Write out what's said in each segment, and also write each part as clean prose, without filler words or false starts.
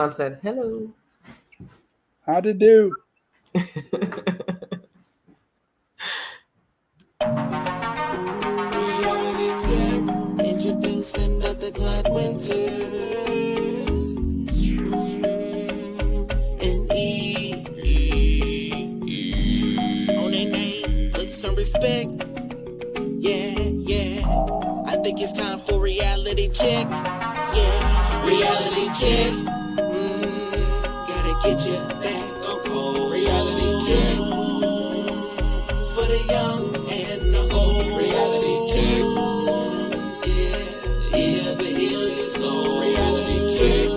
I said hello. How to do? Introducing Dr. Clyde Winter and on their name, put some respect. Yeah. I think it's time for reality check. Yeah, reality check. Gotta get you back on cold. Reality check. For the young and the old. Reality check. Yeah, the heal your soul. Reality check.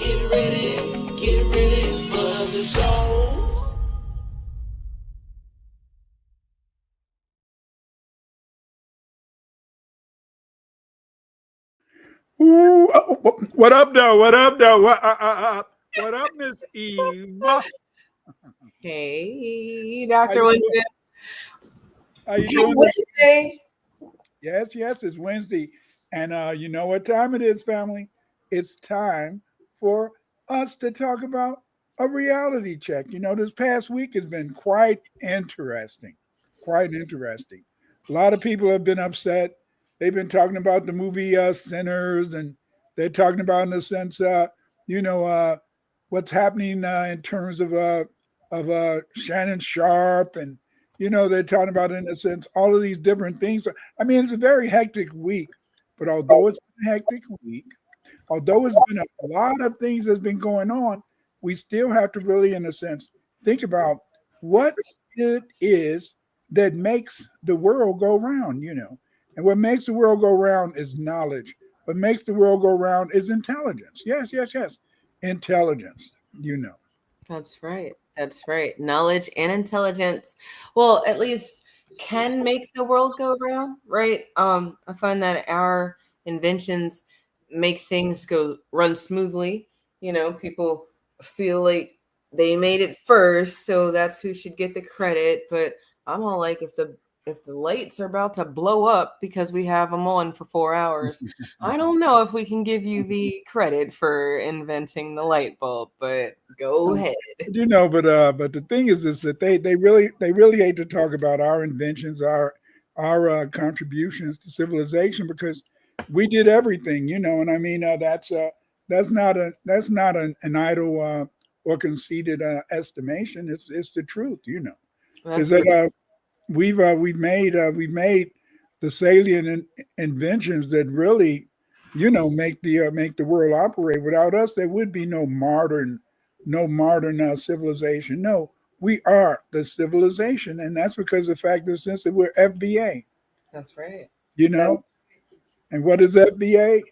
Get ready for the show. Ooh, what up, though? What up, though? What up, Miss Eva? Hey, How Dr. you Winston. doing? How you Happy doing? Wednesday. Yes, it's Wednesday, and you know what time it is, family? It's time for us to talk about a reality check. You know, this past week has been quite interesting. Quite interesting. A lot of people have been upset. They've been talking about the movie Sinners, and they're talking about, in a sense, you know, what's happening in terms of Shannon Sharp, and they're talking about, in a sense, all of these different things. I mean, it's a very hectic week, but although it's been a hectic week, although it's been a lot of things that's been going on, we still have to really, in a sense, think about what it is that makes the world go round. And what makes the world go round is knowledge. What makes the world go round is intelligence. Yes. Intelligence. That's right. That's right. Knowledge and intelligence, well, at least can make the world go round, right? I find that our inventions make things go run smoothly. People feel like they made it first, so that's who should get the credit. But I'm all like, if the lights are about to blow up because we have them on for 4 hours, I don't know if we can give you the credit for inventing the light bulb, but go ahead. But the thing is that they really hate to talk about our inventions, our contributions to civilization, because we did everything. And I mean, that's not an idle or conceited estimation. It's the truth. Is That's that right. we've made the salient inventions that really make the world operate. Without us, there would be no modern civilization. No, we are the civilization, and that's because of the fact that since that we're FBA, That's right. you That know. And what is FBA?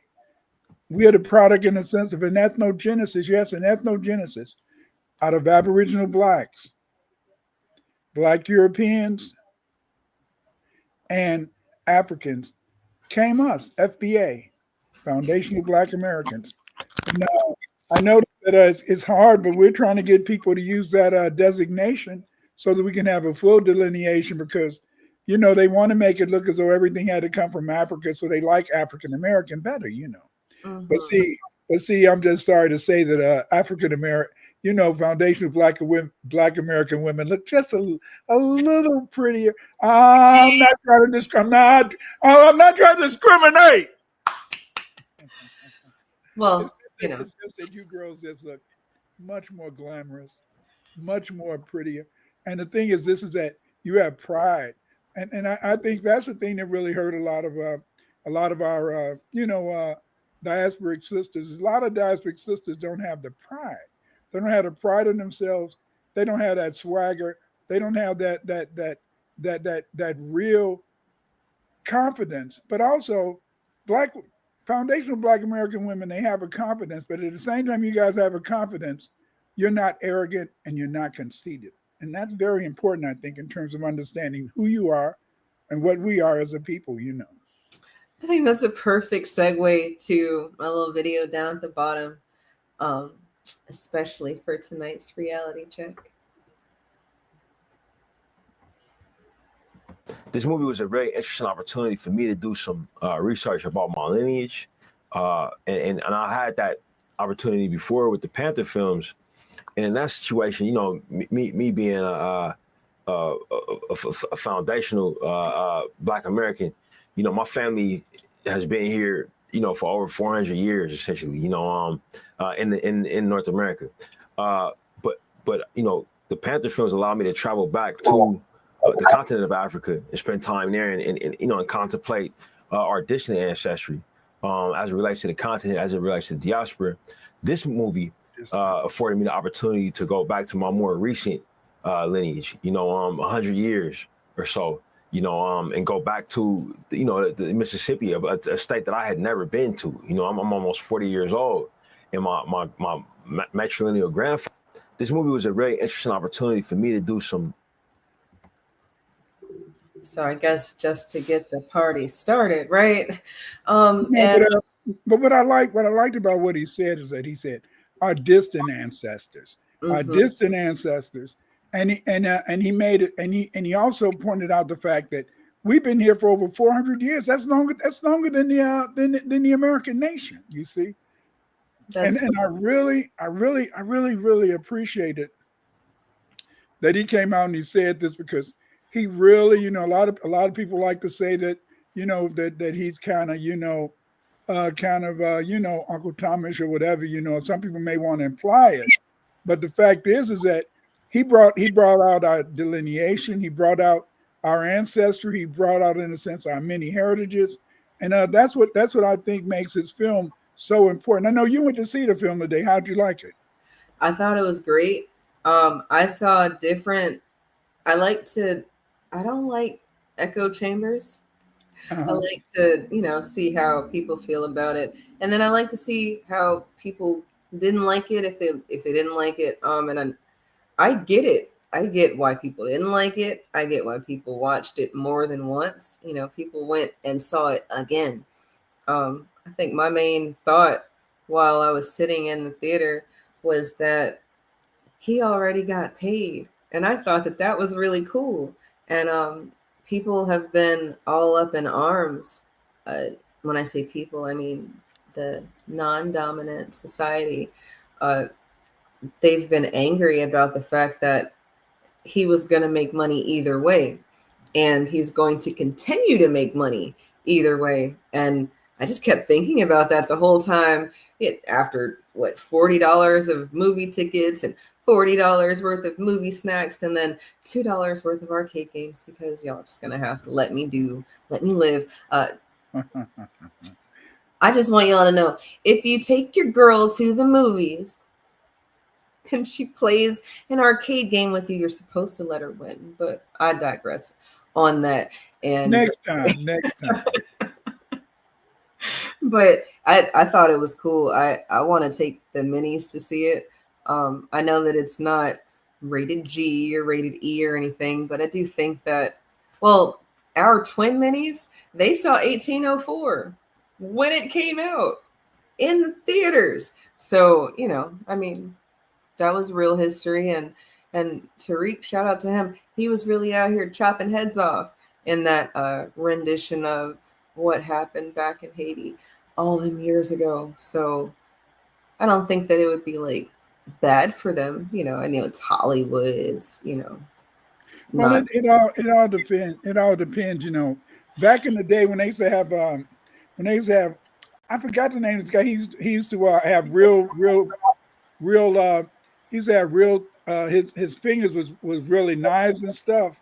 We are the product, in the sense of an ethnogenesis. Yes, an ethnogenesis out of Aboriginal blacks, Black Europeans, and Africans came us, FBA, Foundational Black Americans. Now, I know that it's hard, but we're trying to get people to use that designation so that we can have a full delineation, because, they want to make it look as though everything had to come from Africa, so they like African American better. But hmm see, I'm just sorry to say that African American, foundational Black American women look just a little prettier. I'm not trying to I'm not trying to discriminate. It's Well, just that, it's just that you girls just look much more glamorous, much more prettier. And the thing is, this is that you have pride, and I think that's the thing that really hurt a lot of our diasporic sisters. A lot of diasporic sisters don't have the pride. They don't have the pride in themselves. They don't have that swagger. They don't have that real confidence. But also, black foundational Black American women, they have a confidence. But at the same time, you guys have a confidence. You're not arrogant and you're not conceited, and that's very important, I think, in terms of understanding who you are and what we are as a people. I think that's a perfect segue to my little video down at the bottom, um, especially for tonight's reality check. This movie was a very interesting opportunity for me to do some research about my lineage, and I had that opportunity before with the Panther films, and in that situation, you know, me being a foundational Black American, you know, my family has been here, you know, for over 400 years, essentially, you know, in North America. But you know, the Panther films allow me to travel back to the continent of Africa and spend time there, and you know, and contemplate our distant ancestry as it relates to the continent, as it relates to the diaspora. This movie afforded me the opportunity to go back to my more recent lineage, you know, 100 years or so, you know, and go back to, you know, the Mississippi, a state that I had never been to. You know, I'm almost 40 years old, and my matrilineal grandfather. This movie was a very interesting opportunity for me to do some. So I guess just to get the party started, right? No, And but what I liked about what he said is that he said our distant ancestors, our mhm. distant ancestors, and he made it, and he also pointed out the fact that we've been here for over 400 years. That's longer. That's longer than the American nation. You see, and That's I really appreciated that he came out and he said this, because he really, you know, a lot of people like to say that, you know, that he's kind of, you know, you know, Uncle Thomas or whatever, you know. Some people may want to imply it, but the fact is that he brought out our delineation, he brought out our ancestry, he brought out, in a sense, our many heritages, and that's what I think makes his film so important. I know you went to see the film today. How'd you like it? I thought it was great. I saw different. I like to. I don't like echo chambers. I Uh-huh. like to, you know, see how people feel about it, and then I like to see how people didn't like it if they didn't like it. And I get it. I get why people didn't like it. I get why people watched it more than once. You know, people went and saw it again. I think my main thought while I was sitting in the theater was that he already got paid. And I thought that that was really cool. And people have been all up in arms. Uh, when I say people, I mean the non dominant society. Uh, they've been angry about the fact that he was going to make money either way. And he's going to continue to make money either way. And I just kept thinking about that the whole time. After what, $40 of movie tickets and $40 worth of movie snacks, and then $2 worth of arcade games, because y'all just gonna have to let me live. I just want y'all to know, if you take your girl to the movies and she plays an arcade game with you, you're supposed to let her win. But I digress on that. And Next time. but I thought it was cool. I want to take the minis to see it. I know that it's not rated G or rated E or anything, but I do think that, well, our twin minis, they saw 1804 when it came out in the theaters. So, you know, I mean, that was real history. And Tariq, shout out to him. He was really out here chopping heads off in that rendition of what happened back in Haiti all them years ago. So I don't think that it would be like bad for them. You know, I know it's Hollywood. It's, you know, it's Well, not. it all depends. It all depends. You know, back in the day when they used to have I forgot the name of this guy. He used to have real. He used to have real. His fingers was really knives and stuff.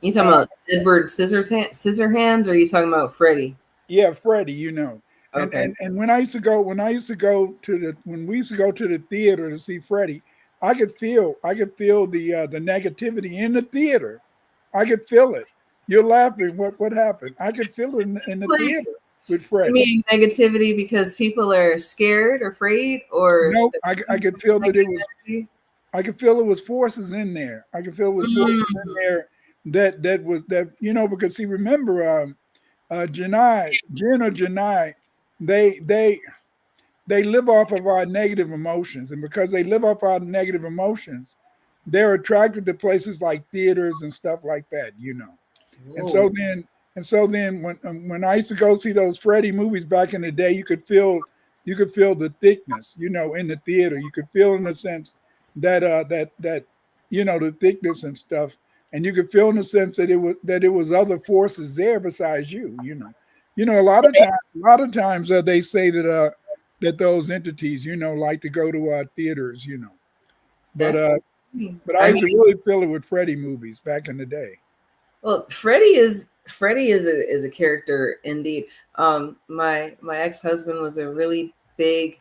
You talking Uh, about Edward Scissorhands, or are you talking about Freddie? yeah, Freddie. You know, and Okay. and and when we used to go to the theater to see Freddie, I could feel the negativity in the theater. I could feel it. You're laughing. What happened? I could feel it in the Like, theater with you Freddie. mean negativity because people are scared, afraid, or No, the I could feel that it negative was. energy? I could feel it was forces in there. I could feel it was forces in Mm. there that you know, because see, remember, Janai, Jen or Janai, they they they live off of our negative emotions, and because they live off our negative emotions, they're attracted to places like theaters and stuff like that. You know. And Whoa. so then, when I used to go see those Freddie movies back in the day, you could feel you could feel the thickness, in the theater. You could feel in the sense that the thickness and stuff, and you could feel in the sense that it was other forces there besides you. A lot of times they say that those entities, like to go to theaters, but That's I I used to mean, really feel it with Freddy movies back in the day. well, Freddie is a character indeed. My ex-husband was a really big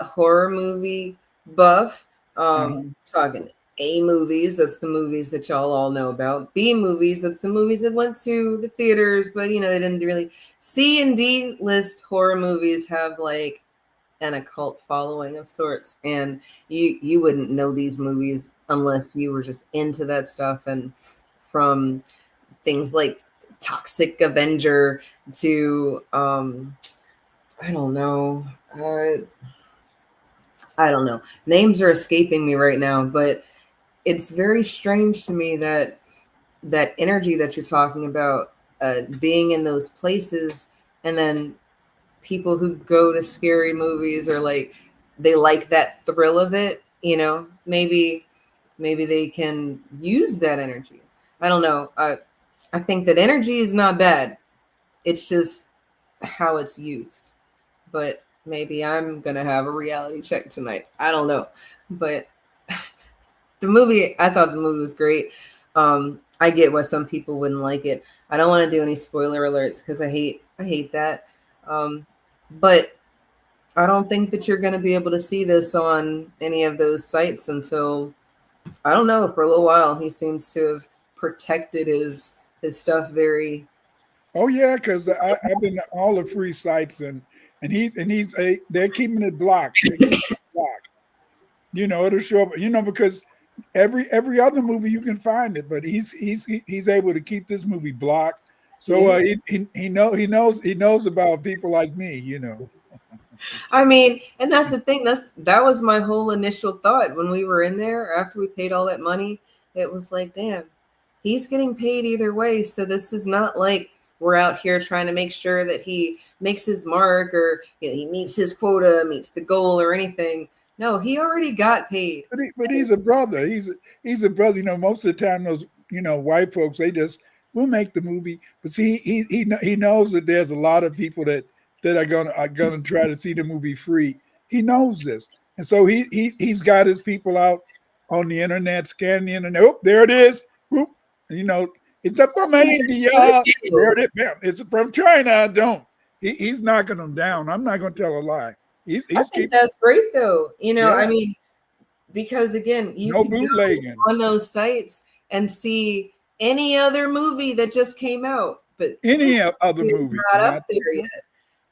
horror movie buff. Uh-huh. Talking A movies, that's the movies that y'all all know about. B movies, that's the movies that went to the theaters, but they didn't really. C and D list horror movies have like an occult following of sorts, and you wouldn't know these movies unless you were just into that stuff. And from things like Toxic Avenger to I don't know. I don't know. Names are escaping me right now, but it's very strange to me that that energy that you're talking about, being in those places, and then people who go to scary movies are like they like that thrill of it. Maybe they can use that energy. I don't know. I think that energy is not bad. It's just how it's used. But maybe I'm gonna have a reality check tonight. I don't know. But I thought the movie was great. I get why some people wouldn't like it. I don't want to do any spoiler alerts because I hate that. But I don't think that you're gonna be able to see this on any of those sites until I don't know, for a little while. He seems to have protected his stuff very. Oh yeah, because I've been to all the free sites, they're keeping it blocked. They're keeping it blocked. It'll show up. Because every other movie you can find it, but he's able to keep this movie blocked. So Yeah. he knows about people like me. I mean, and that's the thing. That was my whole initial thought when we were in there after we paid all that money. It was like, damn, he's getting paid either way. So this is not like we're out here trying to make sure that he makes his mark or he meets his quota, meets the goal or anything. No, he already got paid. But he's a brother. He's a brother. Most of the time those white folks will make the movie, but see he knows that there's a lot of people that are gonna try to see the movie free. He knows this, and so he's got his people out on the internet, scanning the internet. Oh, there it is. Whoop. It's up from India. There it is. Bam. It's from China. Don't. He's knocking them down. I'm not going to tell a lie. I think that's great, though. Yeah. I mean, because again, you no can go bootlegging on those sites and see any other movie that just came out, but any other movie not up there yet.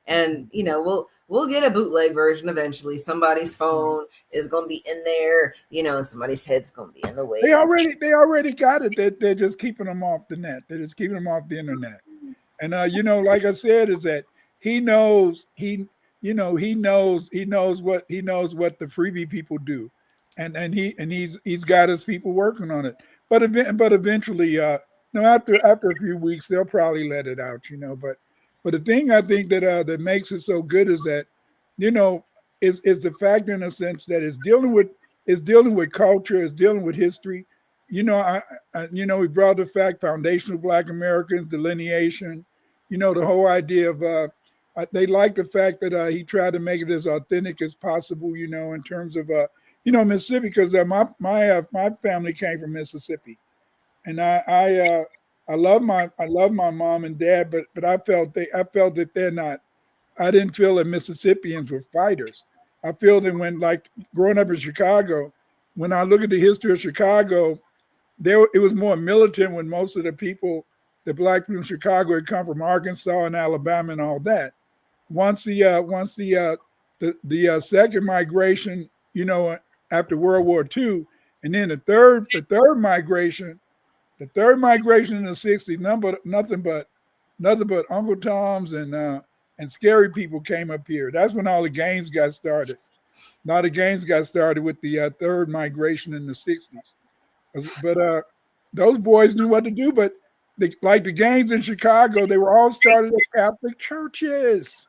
And we'll get a bootleg version eventually. Somebody's phone is going to be in there, and somebody's head's going to be in the way. They already got it. They're just keeping them off the net. They're just keeping them off the internet. And like I said, is that he knows what the freebie people do, and he's got his people working on it. But eventually, after a few weeks, they'll probably let it out. But the thing I think that makes it so good is that, is the fact in a sense that it's dealing with culture, it's dealing with history. We brought the fact foundational Black Americans, delineation. The whole idea of they like the fact that he tried to make it as authentic as possible. In terms of Mississippi, because my family came from Mississippi, and I love my mom and dad, but I felt that they're not. I didn't feel that Mississippians were fighters. I feel that when, like, growing up in Chicago, when I look at the history of Chicago, it was more militant when most of the Black people in Chicago had come from Arkansas and Alabama and all that. Once the second migration, after World War II, and then the third migration. The third migration in the 60s, nothing but Uncle Toms and scary people came up here. That's when all the gangs got started. A lot of gangs got started with the third migration in the 60s. But those boys knew what to do. But like the gangs in Chicago, they were all started at Catholic churches.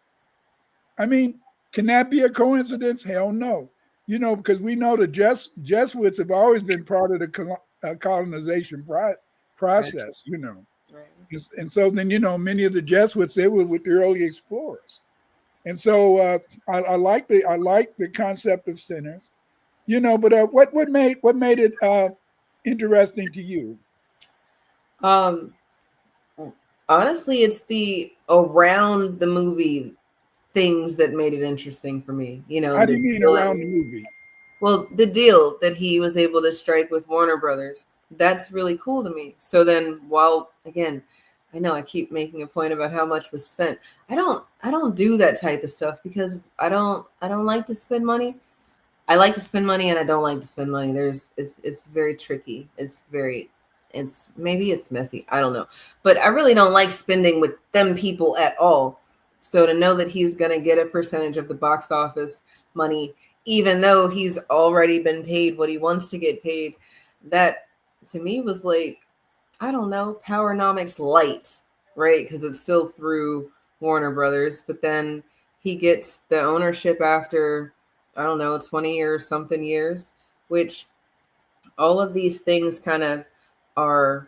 I mean, Can that be a coincidence? Hell no. Because we know the Jesuits have always been part of the colonization Right. process. Right. And so then, many of the Jesuits, they were with the early explorers. And so I like the concept of sinners, but what made it interesting to you? Um, Honestly, it's the around the movie things that made it interesting for me. How do you mean around the movie? The deal that he was able to strike with Warner Brothers, that's really cool to me. So then, while again, I know I keep making a point about how much was spent. I don't do that type of stuff because I don't like to spend money. I like to spend money and I don't like to spend money. It's very tricky. Maybe it's messy. I don't know. But I really don't like spending with them people at all. So to know that he's going to get a percentage of the box office money, even though he's already been paid what he wants to get paid, that to me was like, I don't know, Powernomics light, right? Because it's still through Warner Brothers, but then he gets the ownership after, I don't know, 20 or something years, which all of these things kind of are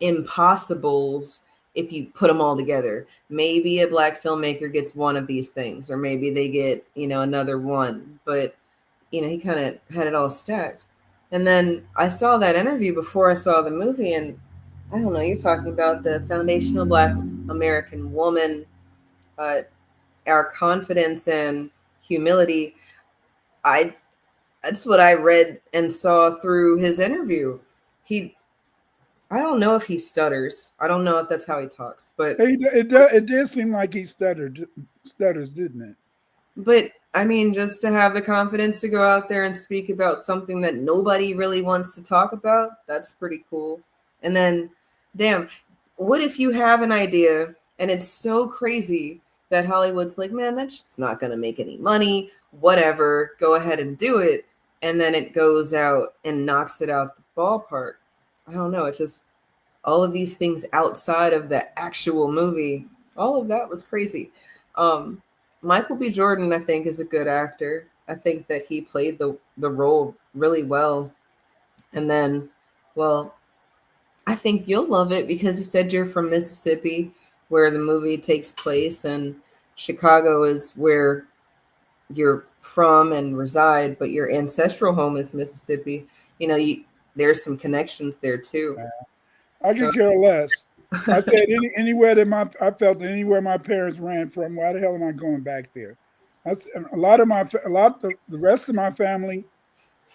impossibles if you put them all together. Maybe a black filmmaker gets one of these things, or maybe they get, another one, but he kind of had it all stacked. And then I saw that interview before I saw the movie, and I don't know, you're talking about the foundational Black American woman, uh, our confidence and humility. I That's what I read and saw through his interview. He, I don't know if he stutters. I don't know if that's how he talks, but It did seem like he stutters, didn't it? I mean, just to have the confidence to go out there and speak about something that nobody really wants to talk about, that's pretty cool. And then, damn, what if you have an idea and it's so crazy that Hollywood's like, man, that's just not going to make any money, whatever, go ahead and do it. And then it goes out and knocks it out the ballpark. I don't know. It's just all of these things outside of the actual movie. All of that was crazy. Um, Michael B. Jordan, I think, is a good actor. I think that he played the role really well. And then, well, I think you'll love it because you said you're from Mississippi, where the movie takes place, and Chicago is where you're from and reside, but your ancestral home is Mississippi. There's some connections there too. I So could care less. I said I felt that anywhere my parents ran from, why the hell am I going back there? The rest of my family,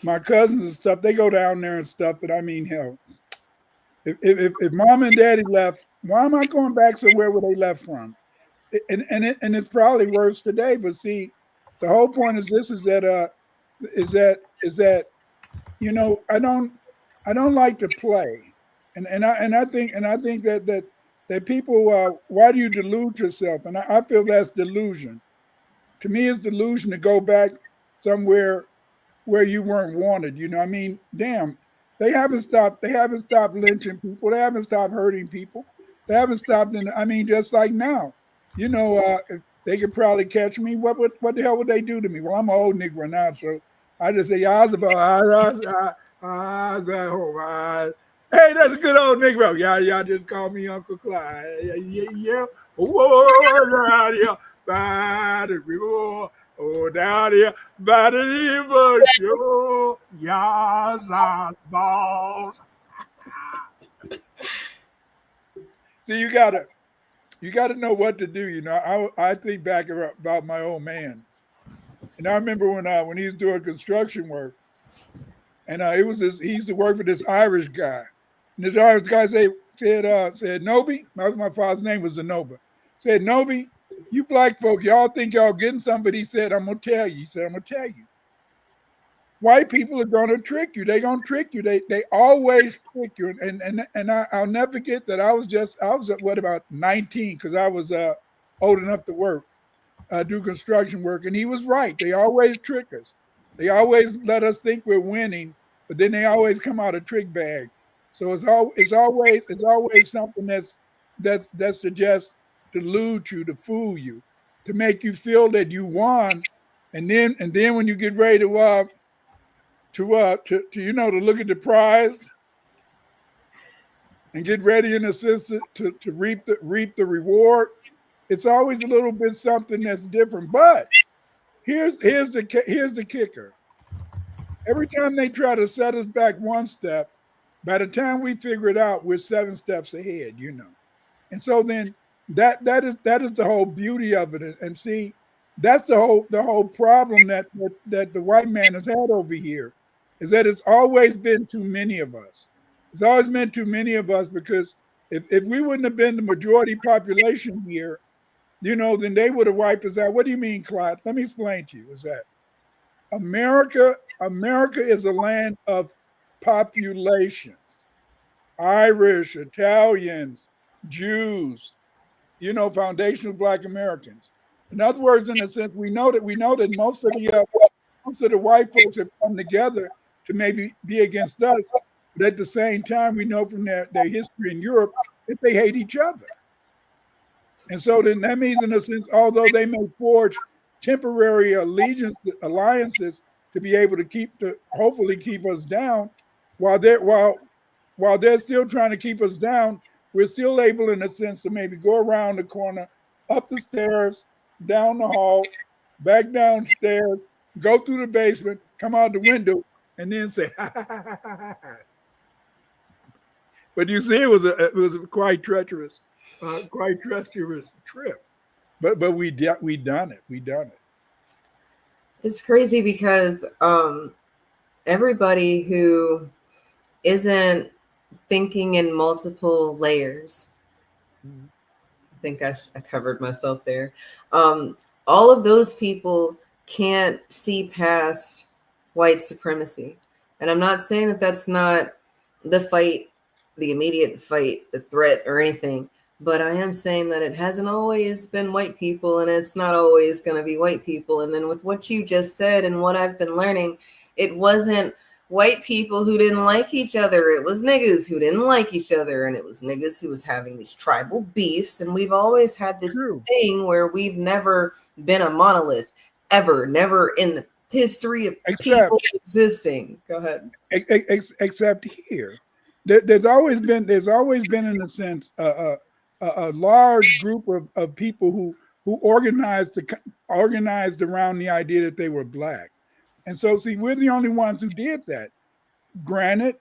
my cousins and stuff, they go down there and stuff. But I mean, hell, if mom and daddy left, why am I going back somewhere where they left from? And it's probably worse today. But see, the whole point is this: is that I don't like to play, and I think that people why do you delude yourself? And I feel that's delusion. To me, it's delusion to go back somewhere where you weren't wanted. I mean, damn, they haven't stopped. They haven't stopped lynching people. They haven't stopped hurting people. They haven't stopped. I mean, just like now, if they could probably catch me. What the hell would they do to me? Well, I'm an old Negro now, so I just say, I was about, I got home. Hey, that's a good old Negro. Y'all just call me Uncle Clyde. Yeah. Whoa, down here by the river. Oh, down here by the river shore. Y'all's our balls. See, you gotta know what to do. I think back about my old man, and I remember when he was doing construction work, and he used to work for this Irish guy, and this Irish guy said Noby, my father's name was Zenoba, said Noby, you black folk, y'all think y'all getting something, but he said, I'm gonna tell you. He said, I'm gonna tell you. White people are gonna trick you. They're gonna trick you. They always trick you. And I'll never forget that I was what, about 19, because I was old enough to work, do construction work, and he was right. They always trick us. They always let us think we're winning, but then they always come out a trick bag. So it's always something that's to just delude you, to fool you. to make you feel that you won, and then when you get ready to look at the prize and get ready in a sense to reap the reward, it's always a little bit something that's different. But here's the kicker. Every time they try to set us back one step, by the time we figure it out, we're 7 steps ahead, And so then that is the whole beauty of it. And see, that's the whole problem that the white man has had over here, is that it's always been too many of us. It's always been too many of us, because if we wouldn't have been the majority population here, then they would have wiped us out. What do you mean, Clyde? Let me explain to you. Is that America is a land of populations. Irish, Italians, Jews, foundational Black Americans. In other words, in a sense, we know that most of the white folks have come together to maybe be against us, but at the same time, we know from their history in Europe that they hate each other. And so then that means, in a sense, although they may forge temporary alliances to be able to hopefully keep us down, while they're still trying to keep us down, we're still able, in a sense, to maybe go around the corner, up the stairs, down the hall, back downstairs, go through the basement, come out the window, and then say, ha, ha, ha, ha, ha. But you see, it was a quite treacherous trip. But we done it. It's crazy because everybody who isn't thinking in multiple layers, I think I covered myself there. All of those people can't see past white supremacy. And I'm not saying that that's not the fight, the immediate fight, the threat or anything, but I am saying that it hasn't always been white people, and it's not always going to be white people. And then with what you just said and what I've been learning, it wasn't white people who didn't like each other. It was niggas who didn't like each other, and it was niggas who was having these tribal beefs. And we've always had this thing where we've never been a monolith, ever, never in the history of people existing. Go ahead. Except here, there's always been, in a sense, a large group of people who organized around the idea that they were Black. And so, see, we're the only ones who did that. Granted,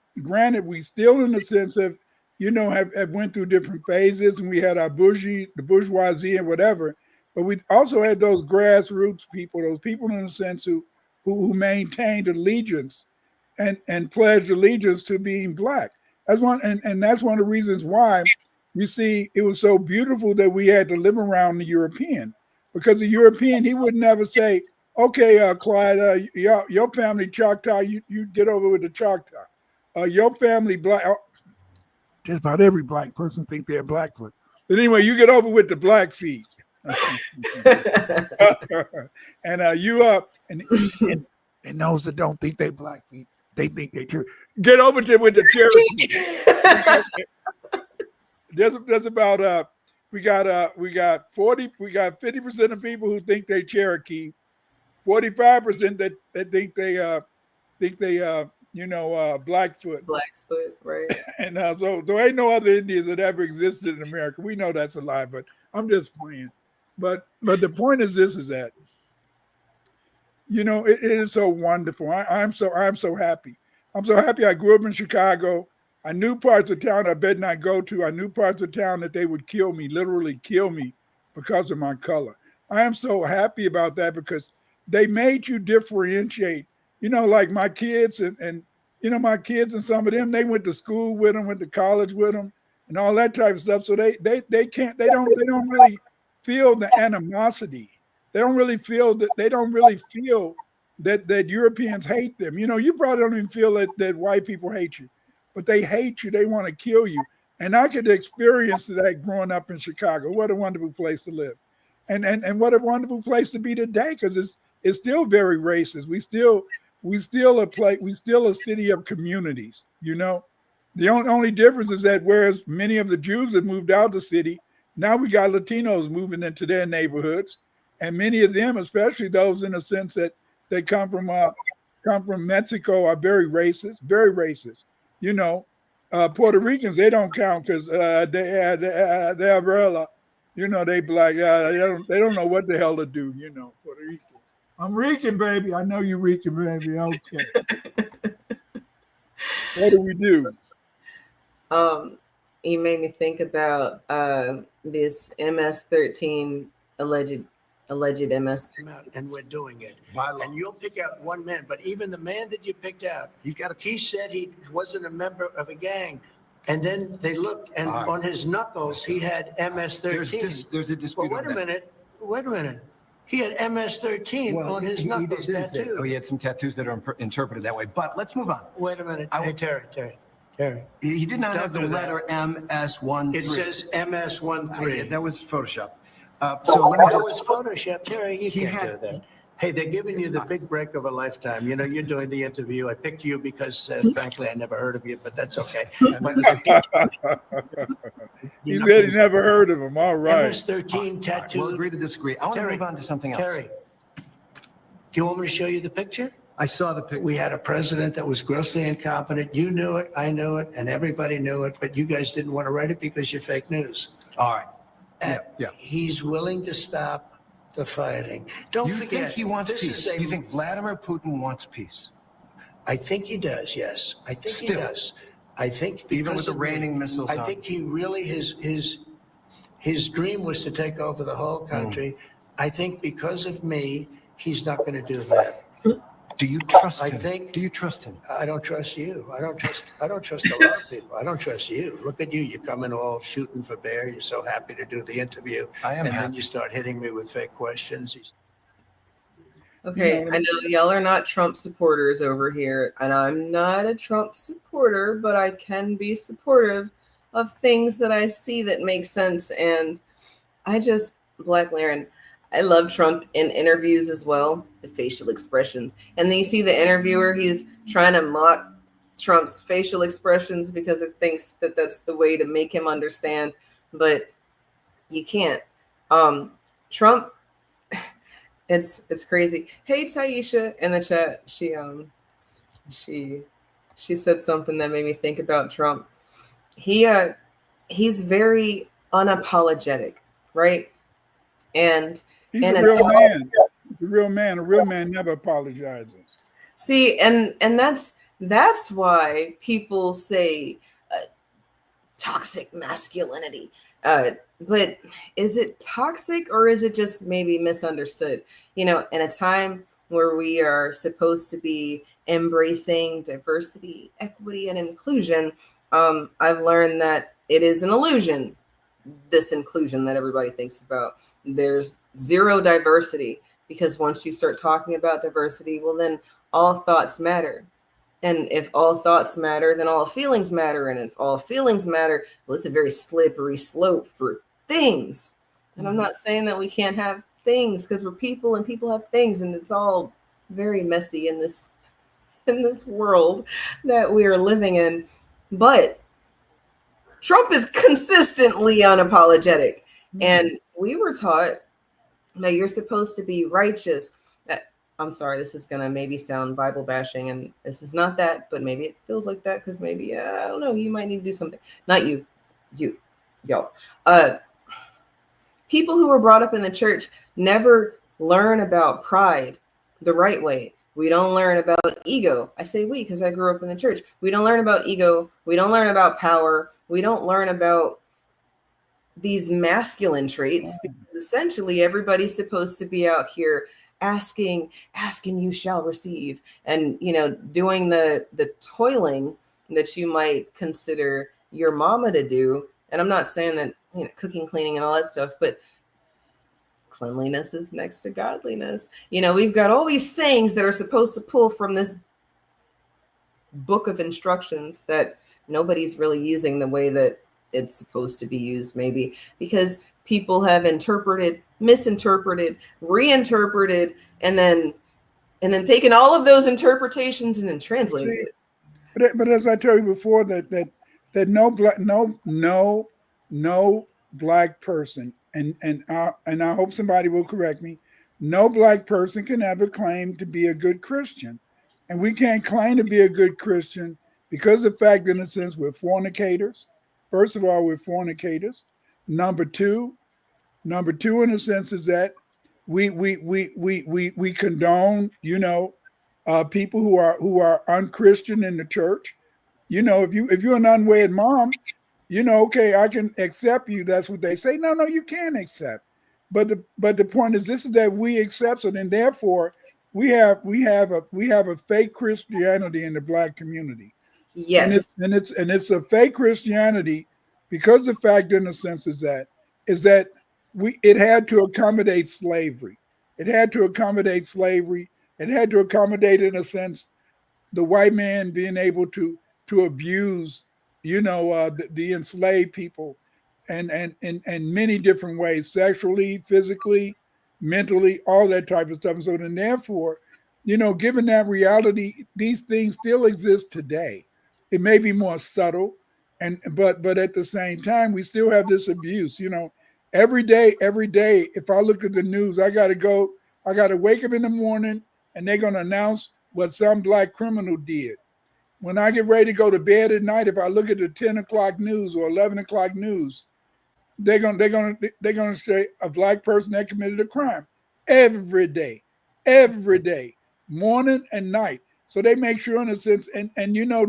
we still, in the sense of, have went through different phases, and we had our the bourgeoisie and whatever, but we also had those grassroots people, those people, in a sense, who maintained allegiance and pledged allegiance to being Black. That's one, and that's one of the reasons why, you see, it was so beautiful that we had to live around the European, because the European, he would never say, okay, Clyde, your family Choctaw, you get over with the Choctaw. Your family Black, just about every Black person think they're Blackfoot. But anyway, you get over with the Blackfeet. And you up, and those that don't think they Blackfeet, they think they Cherokee. Get over there with the Cherokee. There's about we got 50% of people who think they Cherokee, 45% that think they Blackfoot. Blackfoot, right? And so there ain't no other Indians that ever existed in America. We know that's a lie, but I'm just playing. But the point is this: is that it is so wonderful. I'm so happy. I'm so happy. I grew up in Chicago. I knew parts of town I better not go to. I knew parts of town that they would kill me, literally kill me, because of my color. I am so happy about that, because they made you differentiate. Like my kids and my kids, and some of them, they went to school with them, went to college with them, and all that type of stuff. So they don't really feel the animosity. They don't really feel that Europeans hate them. You probably don't even feel that white people hate you, but they hate you. They want to kill you. And I could experience that growing up in Chicago. What a wonderful place to live. And what a wonderful place to be today, because it's still very racist. We still a city of communities, The only difference is that whereas many of the Jews have moved out of the city, now we got Latinos moving into their neighborhoods, and many of them, especially those in the sense that they come from Mexico, are very racist, very racist. You know, Puerto Ricans, they don't count because they're umbrella. You know, they black. They don't know what the hell to do. You know, Puerto Ricans. I'm reaching, baby. I know you're reaching, baby. Okay. What do we do? You made me think about this MS-13 alleged MS. And we're doing it. And you'll pick out one man, but even the man that you picked out, he said he wasn't a member of a gang. And then they looked, and on his knuckles, he had MS-13. There's a dispute. Well, wait a minute. He had MS-13 on his knuckles tattoo. He had some tattoos that are interpreted that way. But let's move on. Wait a minute. Hey, Terry. He did not have the letter MS-13. It says MS-13. That was Photoshop. That was Photoshop. Terry, you can't do that. Hey, they're giving you the big break of a lifetime. You know, you're doing the interview. I picked you because, frankly, I never heard of you, but that's okay. He said he never heard of him. All right. MS-13 tattoo. We'll agree to disagree. I want to move on to something else. Terry, do you want me to show you the picture? I saw the picture. We had a president that was grossly incompetent. You knew it, I knew it, and everybody knew it, but you guys didn't want to write it because you're fake news. All right. Yeah. He's willing to stop the fighting. Don't forget. You think he wants peace? You think Vladimir Putin wants peace? I think he does, yes. I think he does. I think even with the raining missiles. I think he really, his dream was to take over the whole country. I think because of me, he's not going to do that. Do you trust him? Do you trust him? I don't trust you. I don't trust a lot of people. I don't trust you. Look at you. You come in all shooting for bear. You're so happy to do the interview. I am and happy. Then you start hitting me with fake questions. Okay, I know y'all are not Trump supporters over here, and I'm not a Trump supporter, but I can be supportive of things that I see that make sense. And Black Laren, I love Trump in interviews as well, the facial expressions. And then you see the interviewer, he's trying to mock Trump's facial expressions because it thinks that that's the way to make him understand, but you can't. Trump, it's crazy. Hey, Taisha in the chat, she said something that made me think about Trump. He's very unapologetic, right? And he's a real man. A real man. A real man never apologizes. See, and that's why people say toxic masculinity. But is it toxic or is it just maybe misunderstood? You know, in a time where we are supposed to be embracing diversity, equity, and inclusion, I've learned that it is an illusion. This inclusion that everybody thinks about. There's zero diversity because once you start talking about diversity, well, then all thoughts matter. And if all thoughts matter, then all feelings matter. And if all feelings matter, well, it's a very slippery slope for things. And I'm not saying that we can't have things because we're people and people have things, and it's all very messy in this world that we are living in. But Trump is consistently unapologetic. And we were taught that you're supposed to be righteous. I'm sorry, this is going to maybe sound Bible bashing, and this is not that, but maybe it feels like that because maybe, I don't know, you might need to do something. Not you, y'all. People who were brought up in the church never learn about pride the right way. We don't learn about ego. I say we because I grew up in the church. We don't learn about ego. We don't learn about power. We don't learn about these masculine traits. Because essentially, everybody's supposed to be out here asking you shall receive. And, you know, doing the toiling that you might consider your mama to do. And I'm not saying that, you know, cooking, cleaning, and all that stuff, but cleanliness is next to godliness. You know, we've got all these sayings that are supposed to pull from this book of instructions that nobody's really using the way that it's supposed to be used, maybe because people have interpreted, misinterpreted, reinterpreted, and then taken all of those interpretations and then translated it. But as I told you before, that no black person, and I hope somebody will correct me, no black person can ever claim to be a good Christian. And we can't claim to be a good Christian because of the fact, in a sense, we're fornicators. First of all, we're fornicators. Number two, in a sense, is that we condone, people who are unchristian in the church. If you're an unwed mom, okay, I can accept you. That's what they say. No, you can't accept. But the point is, this is that we accept it, and therefore we have a fake Christianity in the black community. Yes. And it's a fake Christianity because the fact, in a sense, is that it had to accommodate slavery. It had to accommodate slavery. It had to accommodate, in a sense, the white man being able to abuse, the enslaved people, and many different ways, sexually, physically, mentally, all that type of stuff. And so then, therefore, given that reality, these things still exist today. It may be more subtle, but at the same time, we still have this abuse. Every day, if I look at the news, I got to wake up in the morning and they're going to announce what some black criminal did. When I get ready to go to bed at night, if I look at the 10 o'clock news or 11 o'clock news, they're gonna say a black person that committed a crime every day, morning and night. So they make sure, in a sense, and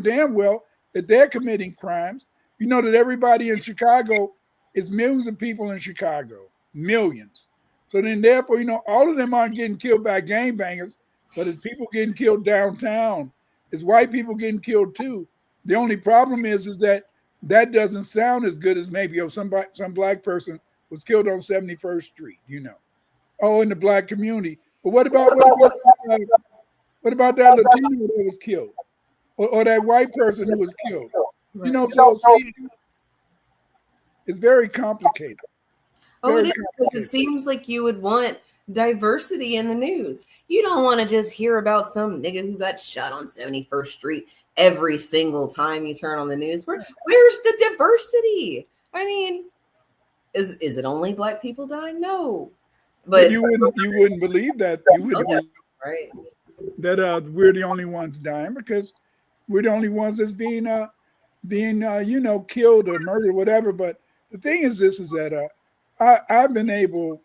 damn well that they're committing crimes. That everybody in Chicago is millions of people in Chicago, millions. So then, therefore, all of them aren't getting killed by gangbangers, but it's people getting killed downtown. It's white people getting killed too. The only problem is that doesn't sound as good as maybe some black person was killed on 71st Street, in the black community. But what about that Latino that was killed, or that white person who was killed? So see, it's very complicated. It is, because it seems like you would want diversity in the news. You don't want to just hear about some nigga who got shot on 71st Street every single time you turn on the news. Where's the diversity? I mean, is it only black people dying? No. But you wouldn't believe that. You wouldn't believe, right, that we're the only ones dying, because we're the only ones that's being killed or murdered, whatever. But the thing is that I've been able.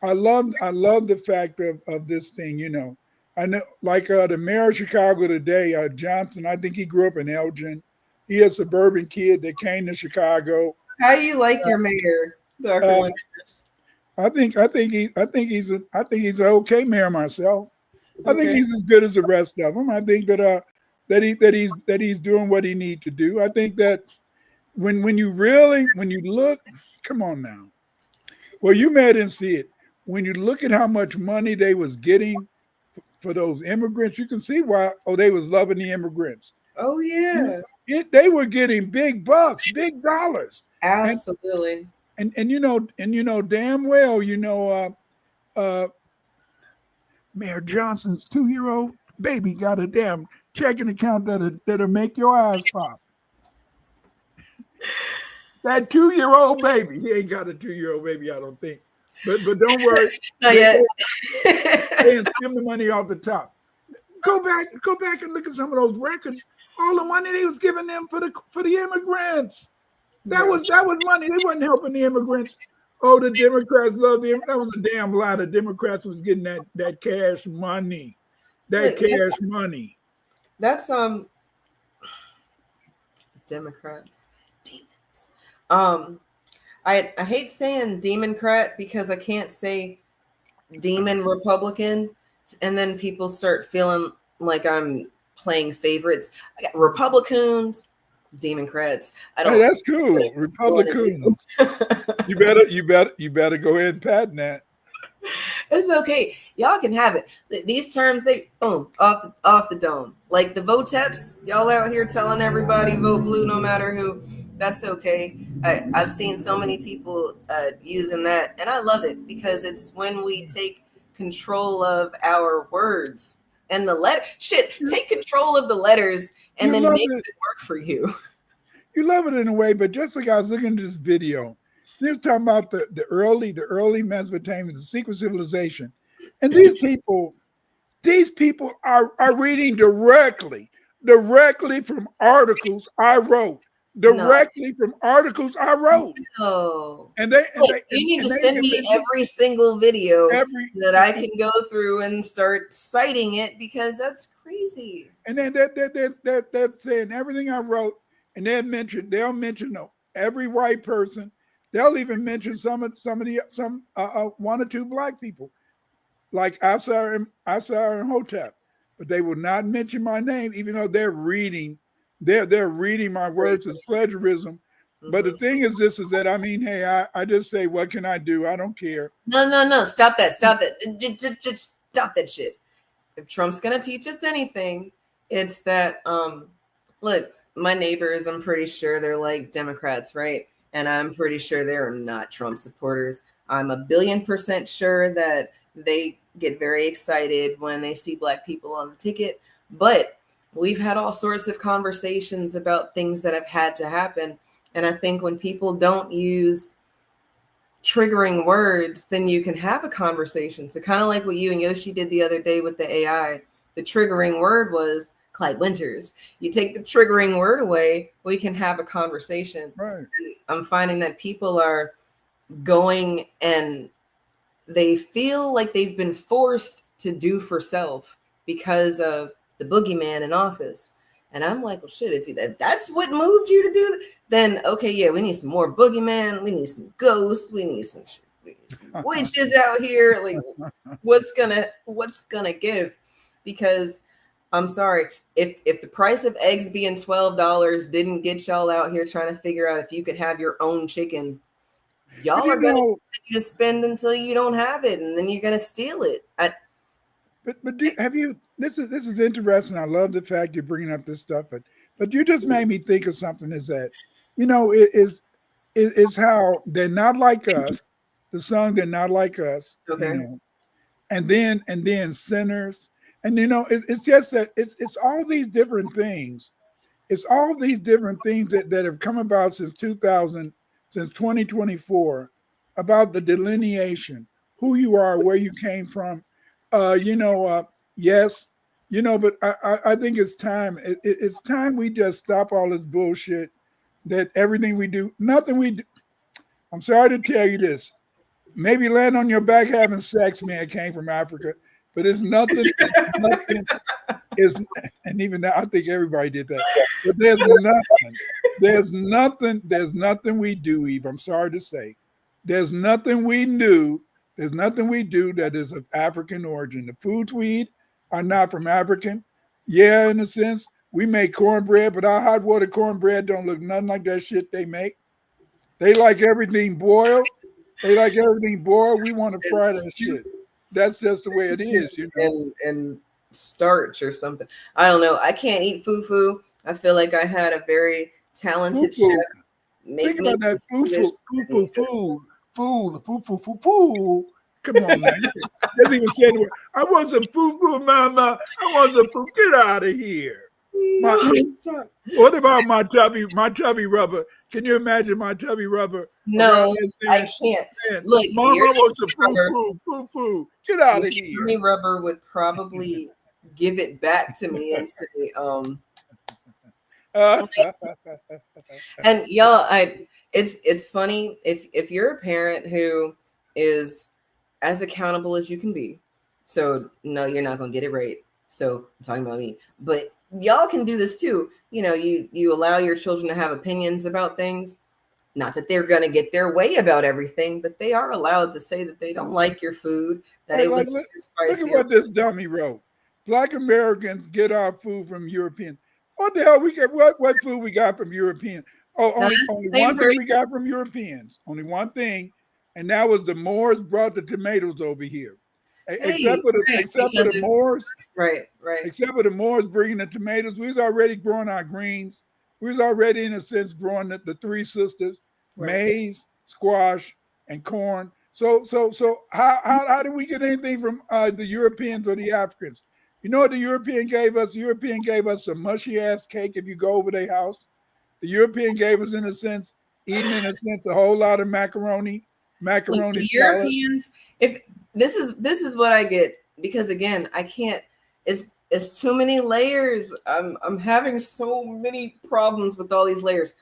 I love the fact of this thing. I know, like the mayor of Chicago today, Johnson. I think he grew up in Elgin. He a suburban kid that came to Chicago. How do you like your mayor, Dr. Winters? I think he's an okay mayor myself. I think he's as good as the rest of them. I think that he's doing what he needs to do. I think that when you look, come on now. Well, you may didn't see it. When you look at how much money they was getting for those immigrants, you can see why. Oh, they was loving the immigrants. Oh yeah, they were getting big bucks, big dollars. Absolutely. And damn well, Mayor Johnson's 2-year-old baby got a damn checking account that'll make your eyes pop. That 2-year-old baby, he ain't got a 2-year-old baby, I don't think. But don't worry. Not yet. They skim the money off the top. Go back and look at some of those records. All the money they was giving them for the immigrants. That was money. They wasn't helping the immigrants. Oh, the Democrats love them. That was a damn lie. The Democrats was getting that cash money. Money. That's Democrats. Demons. I hate saying Democrat because I can't say demon Republican, and then people start feeling like I'm playing favorites. I got Republicans, Democrats. I don't. Hey, that's cool. Republicans. you better go ahead and patent that. It's okay. Y'all can have it. These terms, they boom off the dome. Like the voteps, y'all out here telling everybody vote blue no matter who. That's okay. I've seen so many people using that, and I love it because it's when we take control of our words and the letter. Shit, take control of the letters and then make it work for you. You love it in a way, but just like I was looking at this video, they was talking about the early Mesopotamians, the secret civilization. And these people are reading directly from articles I wrote, No, directly from articles I wrote. no. And they Look, you need to send can me mention every single video every that I can go through and start citing it because that's crazy. and then they're saying everything I wrote, and they'll mention every white person. They'll even mention some one or two black people, like Asar and Hotep, but they will not mention my name, even though they're reading my words as plagiarism. But the thing is, this is that hey, I just say, what can I do? I don't care. No. Stop that. Just stop that shit. If Trump's gonna teach us anything, it's that look, my neighbors, I'm pretty sure they're like Democrats, right? And I'm pretty sure they're not Trump supporters. I'm 1,000,000,000% sure that they get very excited when they see black people on the ticket. But we've had all sorts of conversations about things that have had to happen. And I think when people don't use triggering words, then you can have a conversation. So kind of like what you and Yoshi did the other day with the AI, the triggering word was Clyde Winters. You take the triggering word away, we can have a conversation. Right. And I'm finding that people are going and they feel like they've been forced to do for self because of the boogeyman in office. And I'm like, well, shit, if that's what moved you to do, then okay, yeah, we need some more boogeyman. We need some ghosts. We need some witches out here. Like, what's gonna give? Because I'm sorry, if the price of eggs being $12 didn't get y'all out here trying to figure out if you could have your own chicken, y'all are gonna continue to spend until you don't have it, and then you're gonna steal it. Have you? This is interesting. I love the fact you're bringing up this stuff, but you just made me think of something. Is that is how they're not like us. The song "They're Not Like Us," Okay. And then sinners, and it's just that it's all these different things. It's all these different things that have come about since 2024, about the delineation, who you are, where you came from. Yes, but I think it's time. It's time we just stop all this bullshit. That everything we do, nothing we do. I'm sorry to tell you this. Maybe land on your back having sex, man, came from Africa, but it's nothing. And even now, I think everybody did that. But there's nothing we do, Eve. I'm sorry to say. There's nothing we do that is of African origin. The foods we eat are not from African. Yeah, in a sense, we make cornbread, but our hot water cornbread don't look nothing like that shit they make. They like everything boiled. We want to fry that shit. That's just the way it is, And starch or something. I don't know. I can't eat fufu. I feel like I had a very talented chef. Think about that food. Come on, man. Doesn't even say the word. I want some fufu, mama. I want some food. Get out of here. What about my chubby rubber? Can you imagine my chubby rubber? No, I can't. Look, Mama wants some food. Get out of here. Chubby rubber would probably give it back to me and say, and y'all, it's funny if you're a parent who is as accountable as you can be. So no, you're not gonna get it right. So I'm talking about me, but y'all can do this too. You allow your children to have opinions about things. Not that they're gonna get their way about everything, but they are allowed to say that they don't like your food, that it was too spicy. Look at what this dummy wrote. Black Americans get our food from Europeans. What the hell we get? What food we got from Europeans? Oh, only one thing we got from Europeans. Only one thing, and that was the Moors brought the tomatoes over here. Except for the Moors, right. Except for the Moors bringing the tomatoes, we was already growing our greens. We was already, in a sense, growing the three sisters: maize, squash, and corn. So how did we get anything from the Europeans or the Africans? You know what the European gave us? The European gave us some mushy ass cake. If you go over their house, the European gave us, a whole lot of macaroni. Look, the Europeans, if this is what I get, because again, I can't. It's too many layers. I'm having so many problems with all these layers.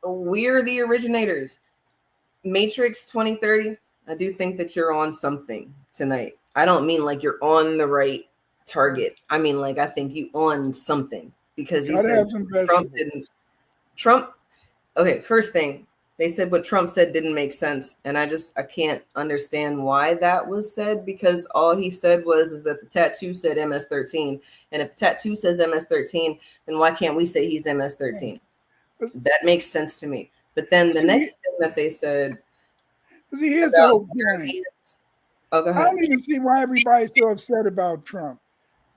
We're the originators. Matrix 2030. I do think that you're on something tonight. I don't mean like you're on the right target. I mean like I think you on something, because you Gotta said have some Trump vegetables. didn't. Trump. Okay, first thing, they said what Trump said didn't make sense, and I can't understand why that was said, because all he said is that the tattoo said MS-13, and if the tattoo says MS-13, then why can't we say he's MS-13? That makes sense to me. But then the next thing that they said, See, here's the whole point. Oh, go I ahead. don't even see why everybody's so upset about Trump.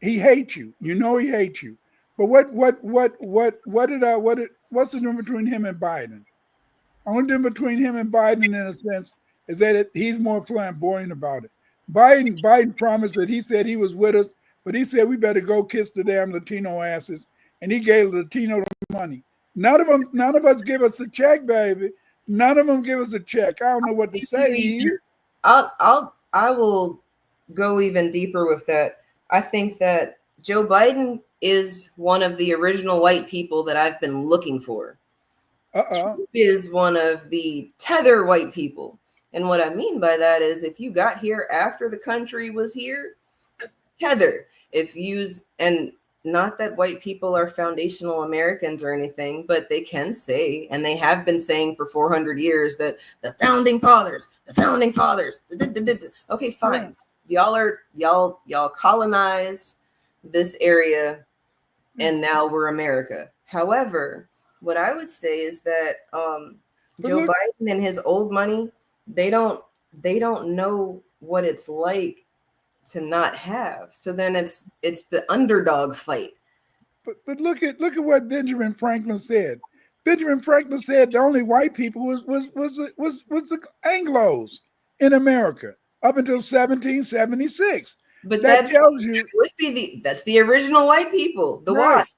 He hates you. You know he hates you. But what's the difference between him and Biden? Only difference between him and Biden, in a sense, is that he's more flamboyant about it. Biden promised that he said he was with us, but he said we better go kiss the damn Latino asses, and he gave Latino the money. None of us give us a check, baby. None of them give us a check. I don't know what to say. I will go even deeper with that. I think that Joe Biden is one of the original white people that I've been looking for. Trump is one of the tether white people. And what I mean by that is, if you got here after the country was here, tether. And not that white people are foundational Americans or anything, but they can say, and they have been saying for 400 years, that the founding fathers. Okay, fine. Y'all colonized this area, and now we're America. However, what I would say is that Joe Biden and his old money, they don't know what it's like to not have. So then it's the underdog fight. But look at what Benjamin Franklin said. Benjamin Franklin said the only white people was the Anglos in America up until 1776. But that tells you that's the original white people, the WASP.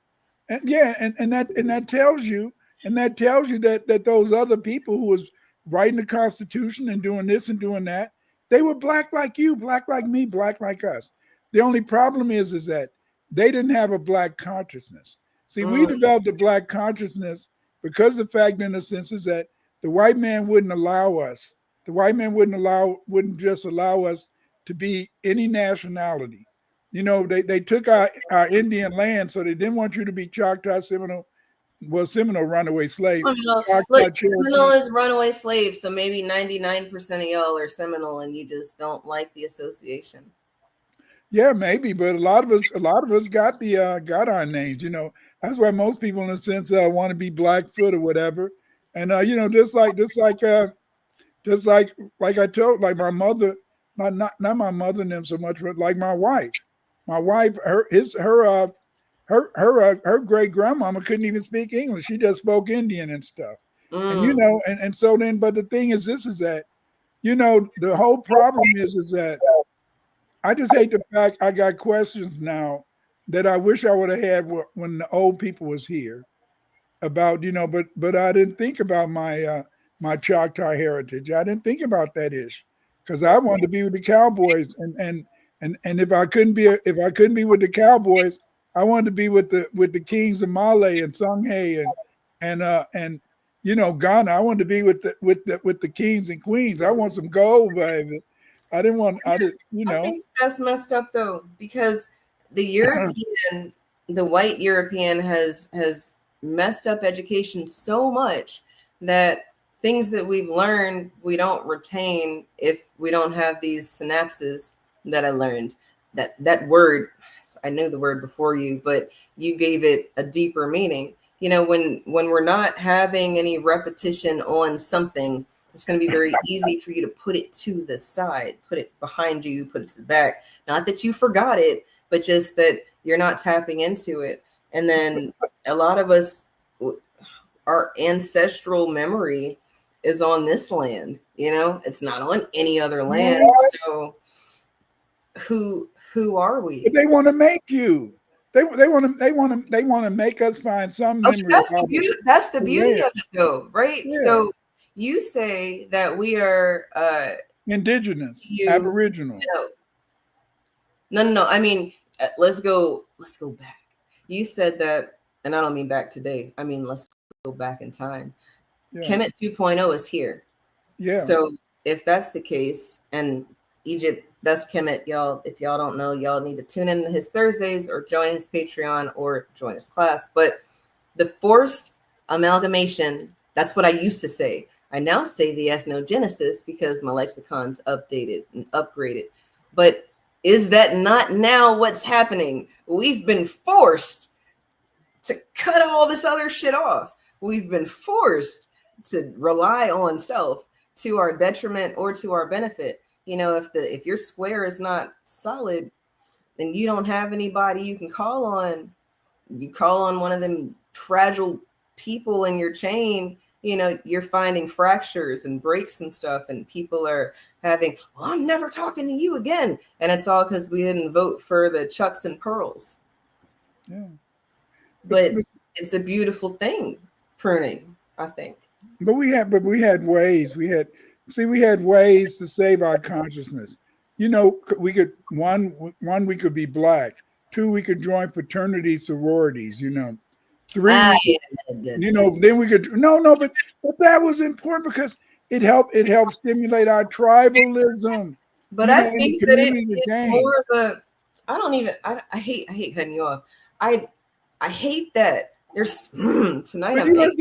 And that tells you that those other people who was writing the Constitution and doing this and doing that, they were black like you, black like me, black like us. The only problem is that they didn't have a black consciousness. See, we developed a black consciousness because the fact, in a sense, is that the white man wouldn't allow us. The white man wouldn't just allow us to be any nationality. You know, they took our Indian land, so they didn't want you to be Choctaw, Seminole runaway slave. Seminole is runaway slave, so maybe 99% of y'all are Seminole, and you just don't like the association. Yeah, maybe, but a lot of us got our names. You know, that's why most people, in a sense, want to be Blackfoot or whatever. And you know, just like I told, like my mother, not my mother and them so much, but like my wife. My wife, her great grandmama couldn't even speak English. She just spoke Indian and stuff. And you know, and so then, but the thing is that, you know, the whole problem is that I just hate the fact I got questions now that I wish I would have had when the old people was here about, you know, but I didn't think about my my Choctaw heritage. I didn't think about that issue because I wanted to be with the Cowboys, and if I couldn't be with the Cowboys, I wanted to be with the Kings of Malay and Songhay and you know, Ghana. I wanted to be with the kings and queens. I want some gold, baby. I think that's messed up though, because the white European has messed up education so much that things that we've learned, we don't retain if we don't have these synapses that I learned. That word, I knew the word before you, but you gave it a deeper meaning. You know, when we're not having any repetition on something, it's going to be very easy for you to put it to the side, put it behind you, put it to the back. Not that you forgot it, but just that you're not tapping into it. And then a lot of us, our ancestral memory is on this land, you know, it's not on any other land. So who are we? But they want to make you. They want to make us find some memory. That's the beauty of it, though, right? Yeah. So you say that we are indigenous, You, aboriginal. No. I mean, let's go back. You said that, and I don't mean back today. I mean, let's go back in time. Yeah. Kemet 2.0 is here. Yeah. So if that's the case, and Egypt, that's Kemet, y'all. If y'all don't know, y'all need to tune in to his Thursdays or join his Patreon or join his class. But the forced amalgamation, that's what I used to say. I now say the ethnogenesis because my lexicon's updated and upgraded. But is that not now what's happening? We've been forced to cut all this other shit off. We've been forced to rely on self to our detriment or to our benefit. You know, if your square is not solid and you don't have anybody you can call on, you call on one of them fragile people in your chain, you know, you're finding fractures and breaks and stuff, and people are having, well, I'm never talking to you again. And it's all because we didn't vote for the Chucks and Pearls. Yeah. But it's a beautiful thing, pruning, I think. But we had ways. We had ways to save our consciousness. You know, we could one we could be black. 2, we could join fraternities, sororities. You know, 3, you know, then we could but that was important because it helped stimulate our tribalism. But I think that it's more of a. I hate cutting you off. I hate that. There's tonight. But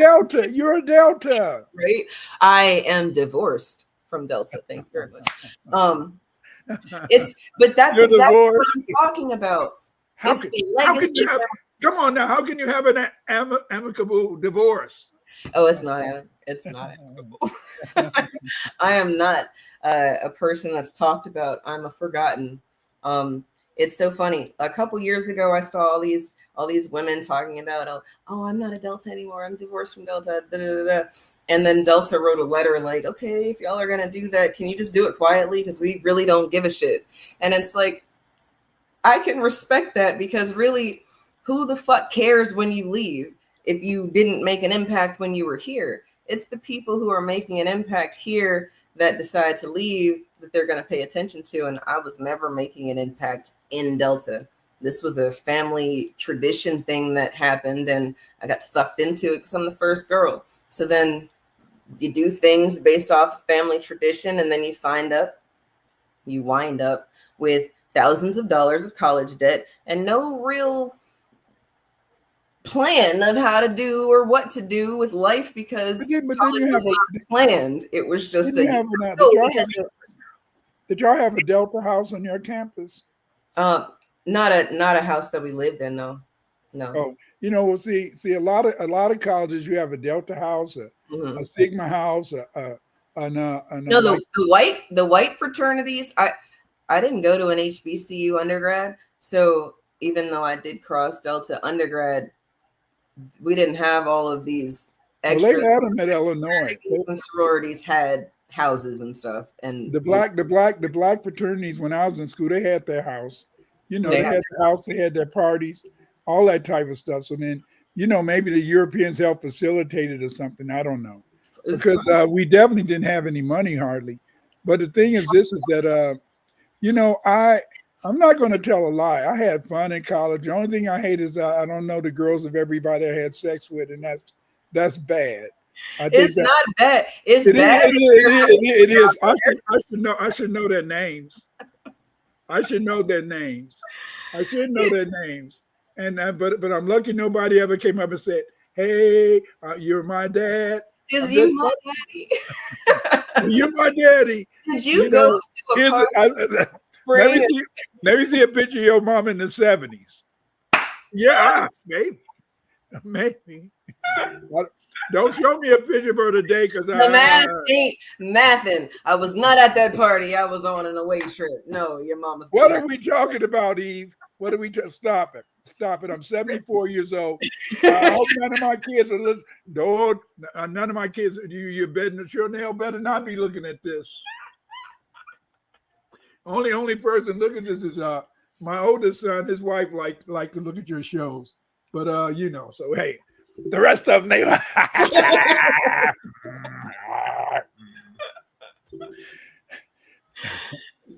you're a Delta, right? I am divorced from Delta. Thank you very much. That's exactly what I'm talking about. How can you have? Come on now. How can you have an amicable divorce? Oh, it's not amicable. I am not a person that's talked about. I'm a forgotten. It's so funny. A couple years ago, I saw all these women talking about, oh, I'm not a Delta anymore. I'm divorced from Delta. Da, da, da, da. And then Delta wrote a letter like, okay, if y'all are gonna do that, can you just do it quietly? Because we really don't give a shit. And it's like, I can respect that because really, who the fuck cares when you leave if you didn't make an impact when you were here? It's the people who are making an impact here that decide to leave that they're going to pay attention to. And I was never making an impact in Delta. This was a family tradition thing that happened, and I got sucked into it because I'm the first girl. So then you do things based off of family tradition, and then you wind up with thousands of dollars of college debt and no real plan of how to do or what to do with life because college was not planned. It was just did y'all have a Delta house on your campus? Not a house that we lived in. No. Oh, you know, see a lot of colleges you have a Delta house, a Sigma house, the white fraternities. I didn't go to an HBCU undergrad, so even though I did cross Delta undergrad, we didn't have all of these extras. Well, they had them at Illinois. And sororities had houses and stuff. And the black fraternities, when I was in school, they had their house. You know, they had their house, they had their parties, all that type of stuff. So then, you know, maybe the Europeans helped facilitate it or something. I don't know. Because we definitely didn't have any money hardly. But the thing is that, you know, I'm not going to tell a lie. I had fun in college. The only thing I hate is I don't know the girls of everybody I had sex with, and that's bad. It's not bad. It's bad. It is. I should know their names. I should know their names. And but I'm lucky nobody ever came up and said, "Hey, you're my dad." Is you my daddy? You're my daddy. Did you go to a party? Let me see a picture of your mom in the 70s. Yeah, maybe. Don't show me a picture of her today because the math ain't mathing. I was not at that party. I was on an away trip. No, your mama's. What are we talking about, Eve? What are we? Stop it! I'm 74 years old. I hope none of my kids are listening. Don't. None of my kids. You better. Your nail better not be looking at this. Only person looking at this is my oldest son. His wife like to look at your shows, but you know. So hey, the rest of them they.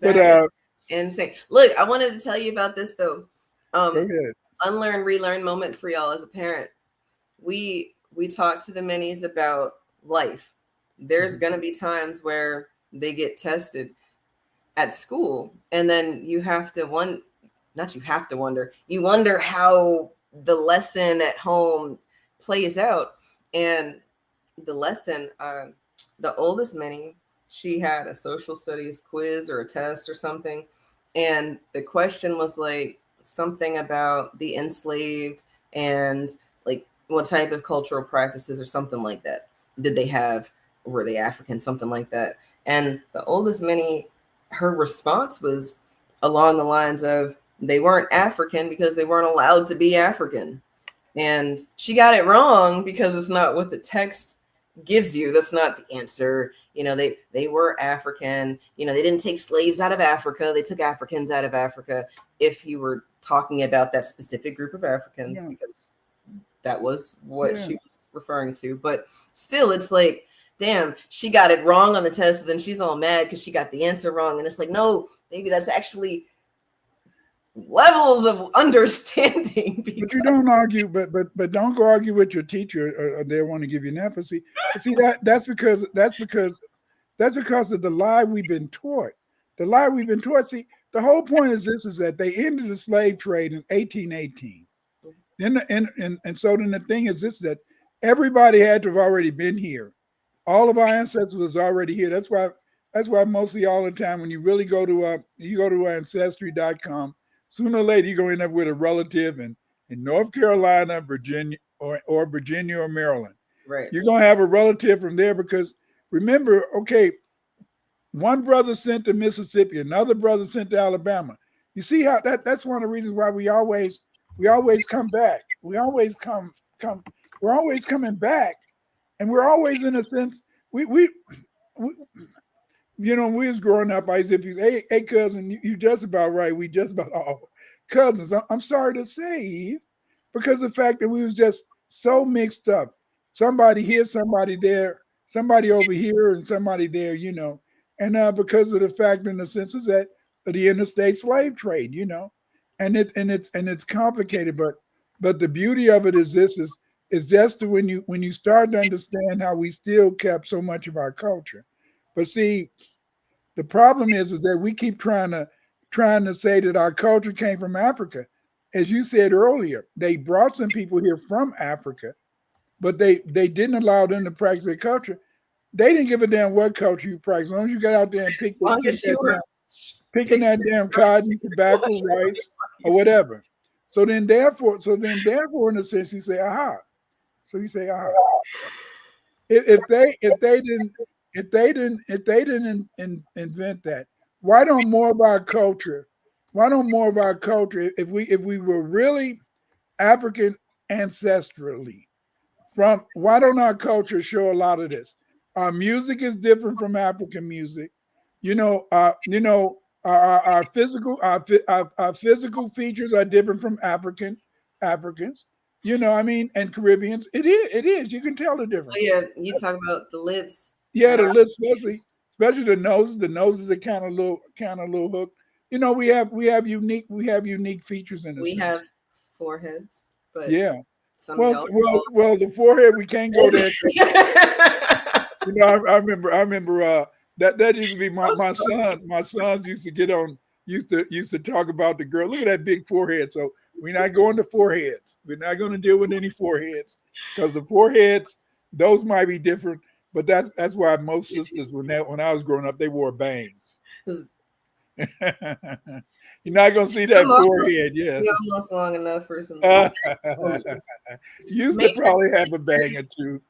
But That is insane. Look, I wanted to tell you about this though. go ahead. Unlearn, relearn moment for y'all as a parent. We talk to the minis about life. There's gonna be times where they get tested at school, and then you have to you wonder how the lesson at home plays out. And the lesson, the oldest mini, she had a social studies quiz or a test or something, and the question was like something about the enslaved and like what type of cultural practices or something like that did they have, were they African, something like that. And the oldest mini, her response was along the lines of they weren't African because they weren't allowed to be African. And she got it wrong because it's not what the text gives you. That's not the answer. You know, they were African. You know, they didn't take slaves out of Africa. They took Africans out of Africa. If you were talking about that specific group of Africans, Yeah. because that was what she was referring to. But still, it's like, damn, she got it wrong on the test. And then she's all mad because she got the answer wrong. And it's like, no, maybe that's actually levels of understanding. But you don't argue, but don't go argue with your teacher, or they want to give you an empathy. See that's because of the lie we've been taught. The lie we've been taught. See, the whole point is this: is that they ended the slave trade in 1818. And so then the thing is this: that everybody had to have already been here. All of our ancestors was already here. That's why mostly all the time when you really go to ancestry.com, sooner or later you're going to end up with a relative in North Carolina, Virginia, or Virginia or Maryland. Right. You're going to have a relative from there because remember, okay, one brother sent to Mississippi, another brother sent to Alabama. You see how that's one of the reasons why we always come back. We're always coming back. And we're always, in a sense, we you know, when we was growing up, I used to say, hey cousin, you just about right. We just about all cousins. I'm sorry to say, Eve, because of the fact that we was just so mixed up. Somebody here, somebody there, somebody over here, and somebody there, you know. And because of the fact, in the sense, is that the interstate slave trade, you know, and it's complicated, but the beauty of it is this is just when you start to understand how we still kept so much of our culture. But see, the problem is that we keep trying to say that our culture came from Africa. As you said earlier, they brought some people here from Africa, but they didn't allow them to practice their culture. They didn't give a damn what culture you practice. As long as you got out there and picking that damn cotton, tobacco, rice, or whatever. So then therefore, in a sense, you say, aha. So you say, aha. If they didn't invent that, why don't more of our culture, if we were really African ancestrally, why don't our culture show a lot of this? Our music is different from African music. Our physical features are different from Africans. And Caribbeans. It is. You can tell the difference. Oh, yeah, you talk about the lips. Yeah, the lips, especially the noses. The noses are kind of little hooked. We have unique features in it. We have foreheads, but yeah. Well, the forehead, we can't go there. I remember that used to be my son. My sons used to talk about the girl. Look at that big forehead. So we're not going to foreheads. We're not going to deal with any foreheads because the foreheads, those might be different. But that's why most sisters, when I was growing up, they wore bangs. You're not gonna see that forehead, yes. You're almost long enough for some. Used to probably have a bang or two.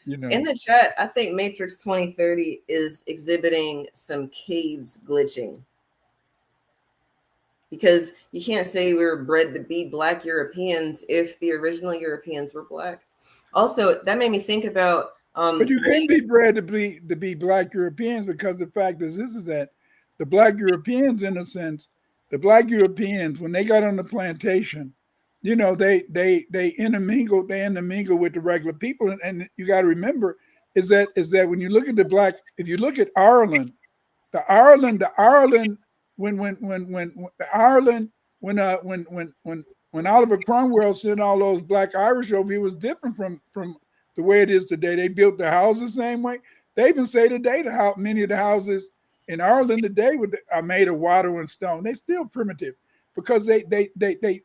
In the chat, I think Matrix 2030 is exhibiting some CADES glitching. Because you can't say we were bred to be Black Europeans if the original Europeans were Black. Also, that made me think about. But you can't be bred to be Black Europeans because the fact is this is that the Black Europeans, in a sense, when they got on the plantation, they intermingle with the regular people. And you got to remember is that when you look at if you look at Ireland, the Ireland, when the Ireland, when Oliver Cromwell sent all those black Irish over, it was different from the way it is today. They built the houses the same way. They even say today how many of the houses in Ireland today are made of water and stone. They're still primitive because they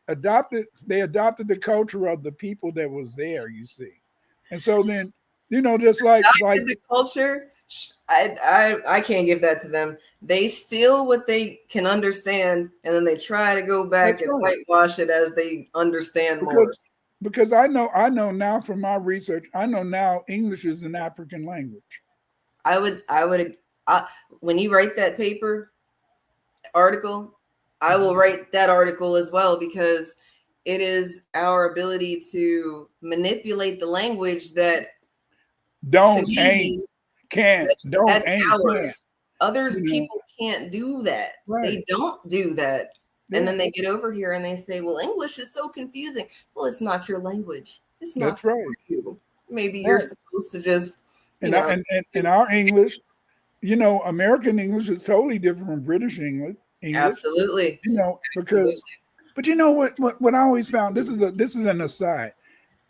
adopted the culture of the people that was there. You see, and so then just like the culture. I can't give that to them. They steal what they can understand, and then they try to go back and whitewash it as they understand more. Because I know now from my research, I know now English is an African language. When you write that article, I will write that article as well, because it is our ability to manipulate the language that don't that's ours. Other people can't do that. Right. They don't do that. Yeah. And then they get over here and they say, well, English is so confusing. Well, it's not your language. It's not for you. Maybe you're supposed to just and our English, American English is totally different from British English. Absolutely. Because but what I always found, this is an aside.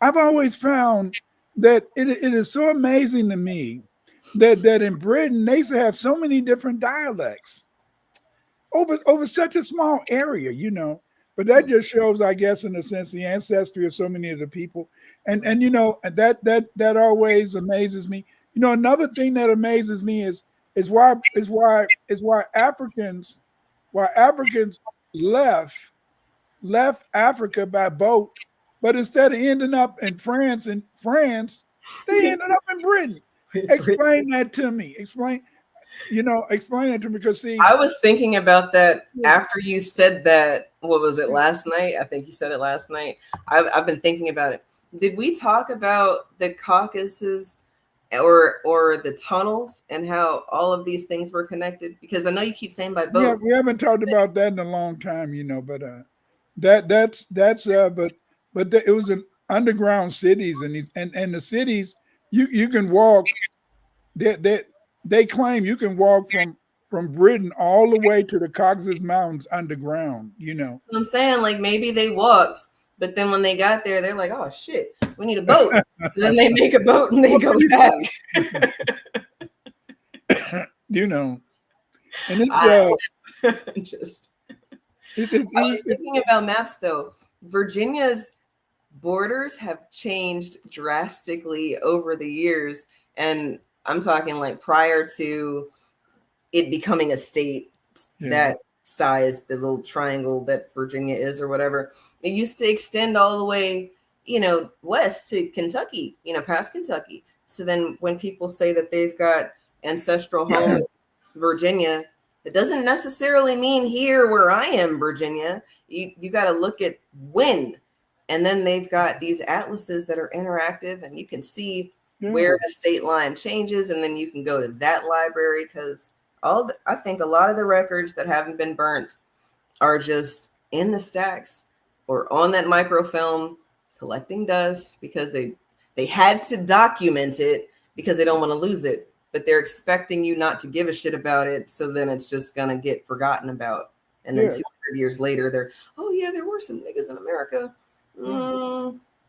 I've always found that it is so amazing to me that in Britain they used to have so many different dialects over such a small area, But that just shows, I guess, in a sense, the ancestry of so many of the people, and that always amazes me. Another thing that amazes me is why Africans left Africa by boat, but instead of ending up in France, they ended up in Britain. Explain that to me. Explain that to me, because see, I was thinking about that after you said that. What was it, last night? I think you said it last night. I've been thinking about it. Did we talk about the Caucasus or the tunnels and how all of these things were connected? Because I know you keep saying by boat. Yeah, we haven't talked about that in a long time, but but it was in underground cities, and the cities you can walk. They claim you can walk from Britain all the way to the Caucasus Mountains underground. So I'm saying, like, maybe they walked, but then when they got there, they're like, "Oh shit, we need a boat." Then they make a boat and they go back. And it's I was thinking about maps though. Virginia's borders have changed drastically over the years, and I'm talking like prior to it becoming a state that size, the little triangle that Virginia is or whatever. It used to extend all the way, west to Kentucky, past Kentucky. So then when people say that they've got ancestral home in Virginia, it doesn't necessarily mean here where I am, Virginia. You got to look at when. And then they've got these atlases that are interactive, and you can see where the state line changes, and then you can go to that library, because I think a lot of the records that haven't been burnt are just in the stacks or on that microfilm collecting dust, because they had to document it because they don't want to lose it, but they're expecting you not to give a shit about it, so then it's just gonna get forgotten about, and then 200 years later there were some niggas in America.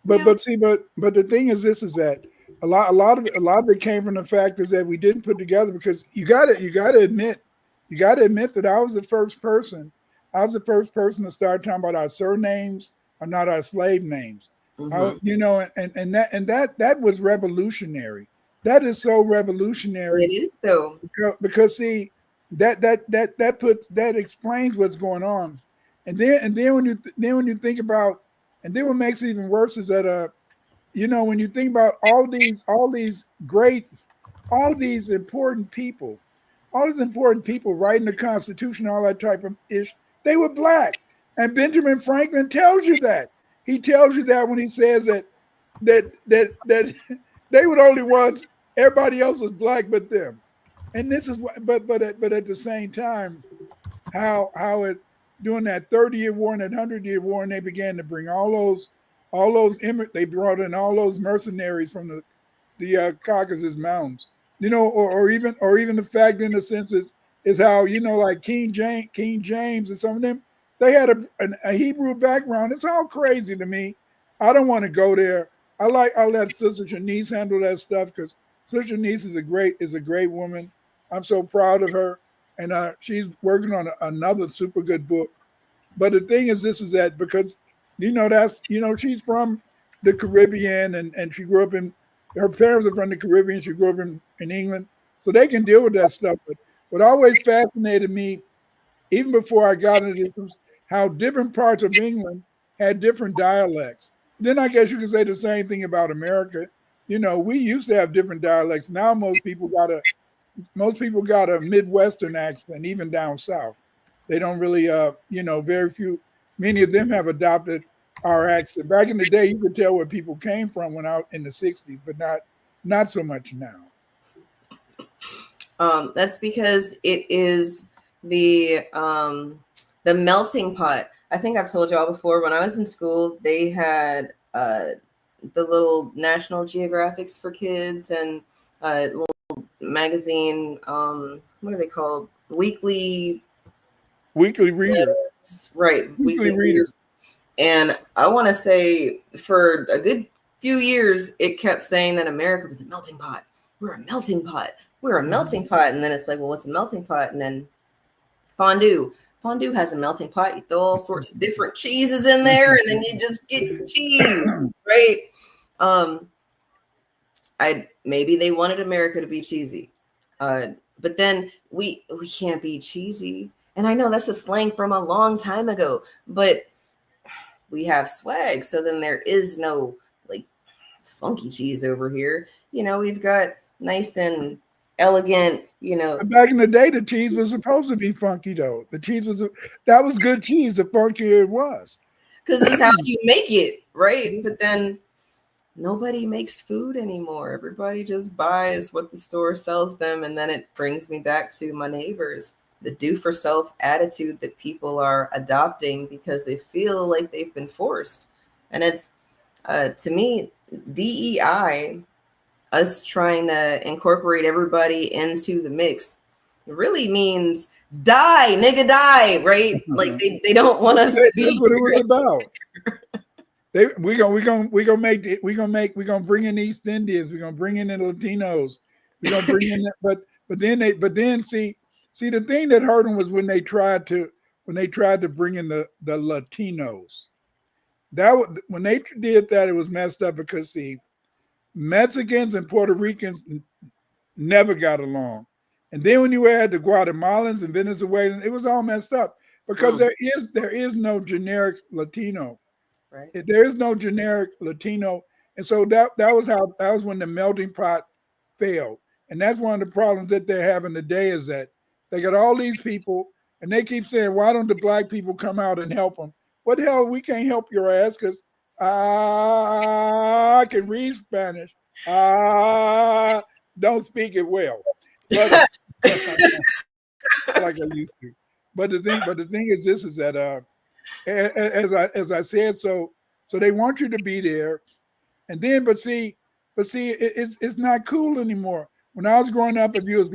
But the thing is this, is that a lot of it came from the fact is that we didn't put together, because you got to admit that I was the first person to start talking about our surnames are not our slave names. That was revolutionary. That is so revolutionary. It is though, because see, that explains what's going on, and then when you think about, and then what makes it even worse is that when you think about all these important people writing the Constitution, all that type of ish, they were black. And Benjamin Franklin tells you that. He tells you that when he says that they were the only ones, everybody else was black but them. And this is what, but at the same time, how it during that 30-year war and that 100-year war, and they began to bring they brought in all those mercenaries from the Caucasus Mountains, or even the fact, in a sense, is is how, you know, like King James and some of them, they had a Hebrew background. It's all crazy to me. I don't want to go there. I'll let Sister Shanice handle that stuff because Sister Shanice is a great woman. I'm so proud of her, and she's working on another super good book. But the thing is, this is that because she's from the Caribbean and she grew up in her parents are from the Caribbean. She grew up in England, so they can deal with that stuff. But what always fascinated me, even before I got into this, was how different parts of England had different dialects. Then I guess you could say the same thing about America. You know, we used to have different dialects. Now most people got a Midwestern accent, even down south. They don't really, very few. Many of them have adopted our accent. Back in the day, you could tell where people came from when out in the '60s, but not so much now. That's because it is the melting pot. I think I've told y'all before. When I was in school, they had the little National Geographics for kids and little magazine. What are they called? Weekly reader. Right. Weekly readers. And I want to say for a good few years, it kept saying that America was a melting pot. We're a melting pot. We're a melting pot. And then it's like, well, what's a melting pot? And then fondue. Fondue has a melting pot. You throw all sorts of different cheeses in there, and then you just get cheese, right? Maybe they wanted America to be cheesy, but then we can't be cheesy. And I know that's a slang from a long time ago, but we have swag. So then there is no like funky cheese over here. You know, we've got nice and elegant, Back in the day, the cheese was supposed to be funky, though. The cheese that was good cheese. The funkier it was, because it's how you make it, right? But then nobody makes food anymore. Everybody just buys what the store sells them, and then it brings me back to my neighbors, the do-for-self attitude that people are adopting because they feel like they've been forced. And it's to me, DEI. Us trying to incorporate everybody into the mix really means die, nigga, die, right? Like they don't want us to be. That's what it was about. We're gonna bring in East Indians. We're gonna bring in the Latinos. We're gonna bring in that, but then see the thing that hurt them was when they tried to bring in the Latinos. When they did that, it was messed up because see, Mexicans and Puerto Ricans never got along. And then when you add the Guatemalans and Venezuelans, it was all messed up because there is no generic Latino. Right. There is no generic Latino. And so that was when the melting pot failed. And that's one of the problems that they're having today is that they got all these people and they keep saying, why don't the black people come out and help them? What the hell? We can't help your ass because I can read Spanish. Don't speak it well, but like I used to. But the thing is, this is that as I said, so they want you to be there, and then but see, it's not cool anymore. When I was growing up, if you was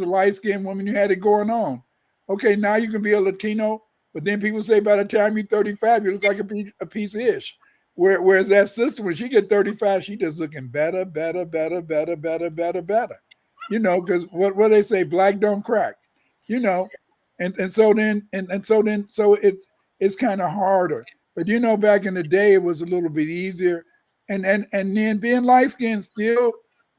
a light-skinned woman, you had it going on. Okay, now you can be a Latino, but then people say by the time you're 35, you look like a piece of ish. Whereas that sister, when she get 35, she just looking better. You know, because what they say, black don't crack. You know, and so it's kind of harder. But you know, back in the day, it was a little bit easier. And then being light skinned still,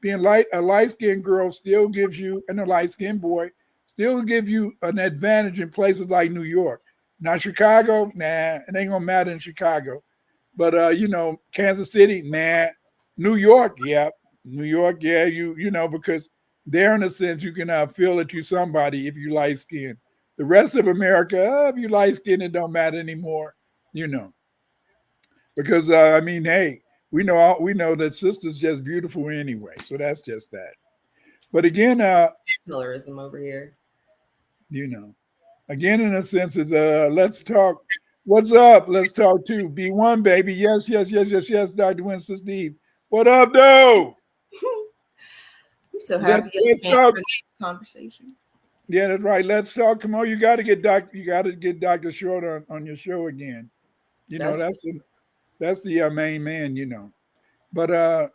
a light skinned girl still gives you, and a light skinned boy still give you an advantage in places like New York. Now Chicago, nah, it ain't gonna matter in Chicago. But Kansas City, nah. New York, yeah. New York, yeah. You know, because there in a sense you can feel that you're somebody if you light skinned. The rest of America, if you light skinned, it don't matter anymore. You know, because I mean, hey, we know that sister's just beautiful anyway. So that's just that. But again, colorism over here. You know, again, in a sense, is let's talk. What's up? Let's talk to B1, baby. Yes, Dr. Winston Steve. What up, though? I'm so happy to have a conversation. Yeah, that's right. Let's talk. Come on, you got to get Dr. Short on your show again. You know, That's that's the main man, you know. But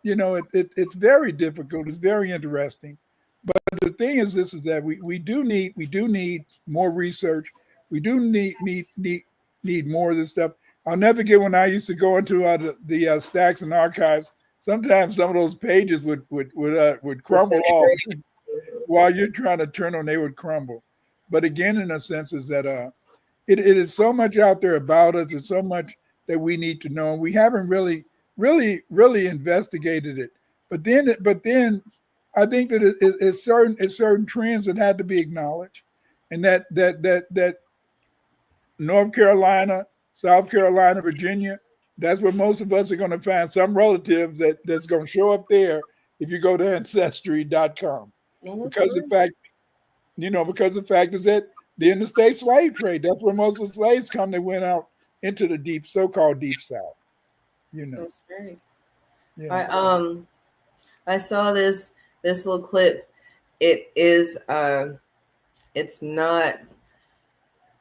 it's very difficult. It's very interesting. But the thing is, this is that we do need more research. We do need more of this stuff. I'll never forget when I used to go into the stacks and archives. Sometimes some of those pages would crumble off disintegrate. while you're trying to turn on. They would crumble. But again, in a sense, is that it is so much out there about us. It's so much that we need to know. We haven't really investigated it. But then, I think that it's certain trends that had to be acknowledged, and that North Carolina, South Carolina, Virginia, that's where most of us are going to find some relatives that's going to show up there if you go to ancestry.com. No, that's Because the right. fact, because the fact is that the interstate slave trade, that's where most of the slaves come that went out into the so-called deep south. That's right. Yeah. I saw this little clip. It is it's not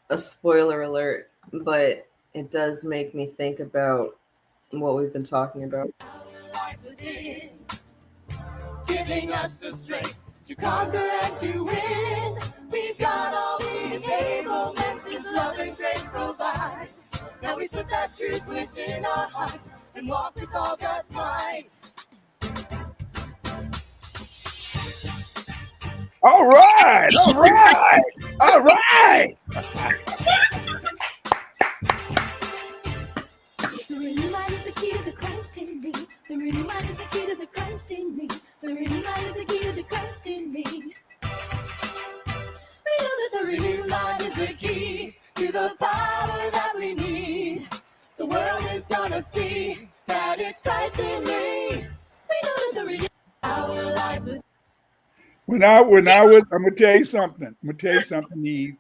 a spoiler alert, but it does make me think about what we've been talking about. Giving us the strength to conquer and to win. We've got all the enablements His love and grace provide. Now we put that truth within our hearts and walk with all God's might. All right. The renewed mind is the key to the Christ in me. The renewed mind is the key to the Christ in me. The renewed mind is the key to the Christ in me. We know that the renewed mind is the key to the power that we need. The world is gonna see that it's Christ in me. We know that the renewed power lies within. I'm gonna tell you something. Eve.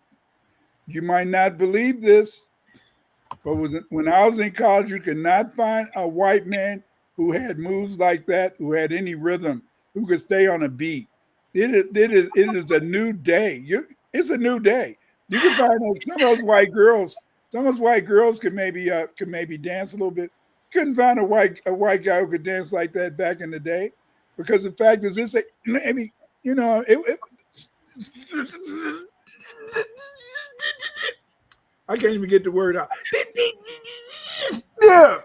You might not believe this, but when I was in college, you could not find a white man who had moves like that, who had any rhythm, who could stay on a beat. It is a new day. It's a new day. You can find some of those white girls. Some of those white girls could maybe dance a little bit. Couldn't find a white guy who could dance like that back in the day, because the fact is this. Maybe I can't even get the word out. Yeah.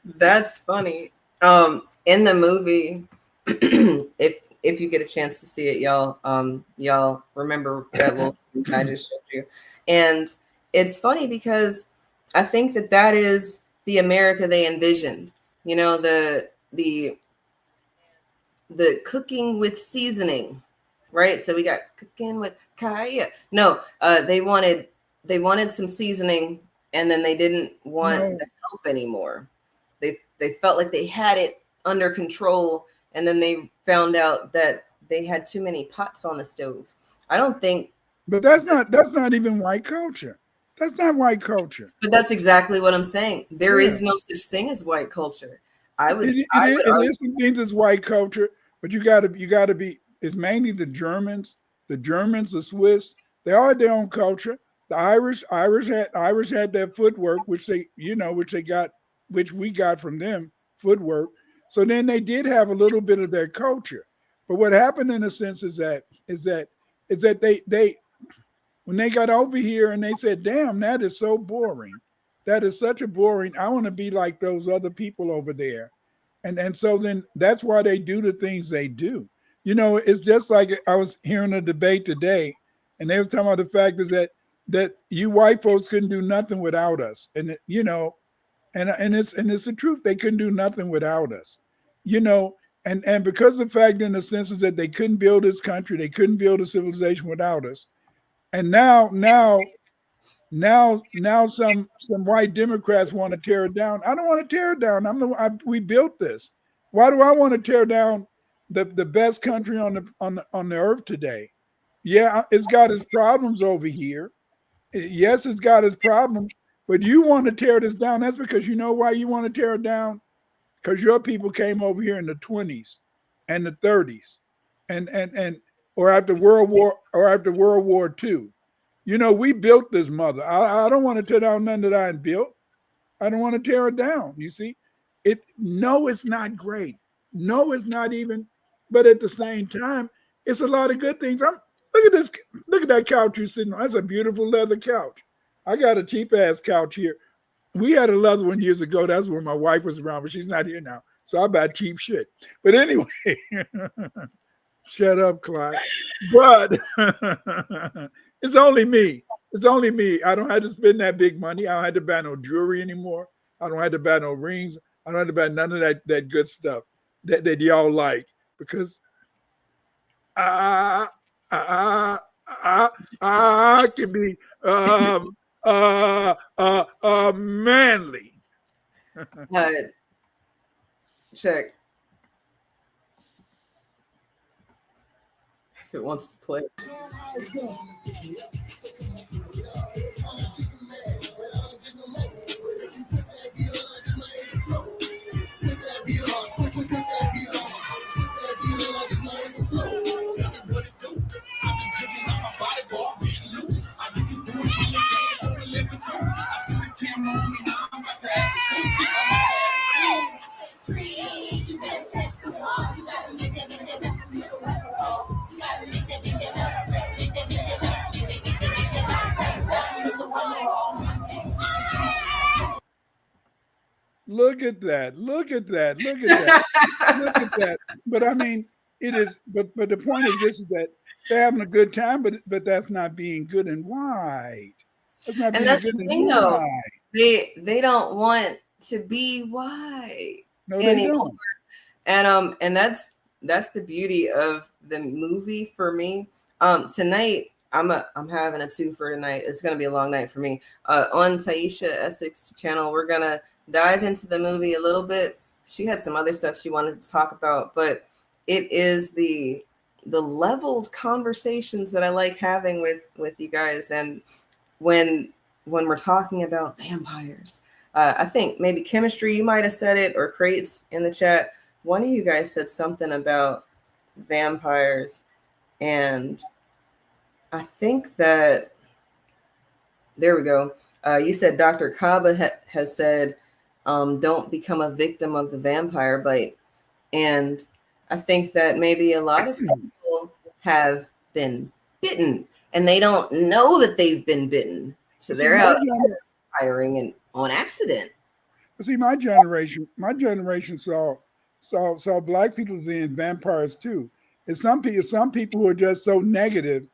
That's funny. In the movie, if you get a chance to see it, y'all remember that little scene I just showed you. And it's funny because I think that is the America they envisioned. The cooking with seasoning, right? So we got cooking with kaya. No, they wanted some seasoning, and then they didn't want the help anymore. They felt like they had it under control, and then they found out that they had too many pots on the stove. I don't think. But that's not even white culture. That's not white culture. But that's exactly what I'm saying. There is no such thing as white culture. It is some things as white culture, but you gotta be. It's mainly the Germans, the Swiss. They all had their own culture. The Irish had their footwork, which we got from them, footwork. So then they did have a little bit of their culture. But what happened in a sense is that they when they got over here and they said, damn, that is so boring. That is such a boring. I want to be like those other people over there. And so then that's why they do the things they do. It's just like I was hearing a debate today, and they were talking about the fact is that you white folks couldn't do nothing without us. And it's the truth. They couldn't do nothing without us. And because the fact in the sense is that they couldn't build this country, they couldn't build a civilization without us. And now some white Democrats want to tear it down. I don't want to tear it down. We built this. Why do I want to tear down the best country on the earth today? Yeah, it's got its problems over here. Yes, it's got its problems, but you want to tear this down. That's because you know why you want to tear it down? Because your people came over here in the 20s and the 30s. And or after World War II. You know, we built this mother. I don't want to tear down none that I built. I don't want to tear it down. You see, no, it's not great. No, it's not even. But at the same time, it's a lot of good things. Look at this. Look at that couch you're sitting on. That's a beautiful leather couch. I got a cheap ass couch here. We had a leather one years ago. That's when my wife was around, but she's not here now. So I buy cheap shit. But anyway, shut up, Clyde. But it's only me. It's only me. I don't have to spend that big money. I don't have to buy no jewelry anymore. I don't have to buy no rings. I don't have to buy none of that good stuff that y'all like, because I can be manly. Check. If it wants to play. Look at that. Look at that. Look at that. Look at that. But I mean, it is, but the point is this, is that they're having a good time, but that's not being good and white. That's not being good and white. They don't want to be white. No, they don't. And that's the beauty of the movie for me. Tonight I'm having a two for tonight. It's gonna be a long night for me. On Taisha Essex channel, we're gonna dive into the movie a little bit. She had some other stuff she wanted to talk about, but it is the leveled conversations that I like having with you guys. And when we're talking about vampires, I think maybe Chemistry, you might have said it, or Crates in the chat. One of you guys said something about vampires, and I think that, there we go. You said Dr. Kaba has said, don't become a victim of the vampire bite. And I think that maybe a lot of people have been bitten and they don't know that they've been bitten. So they're out firing and on accident. See, my generation saw black people being vampires too. And some people who are just so negative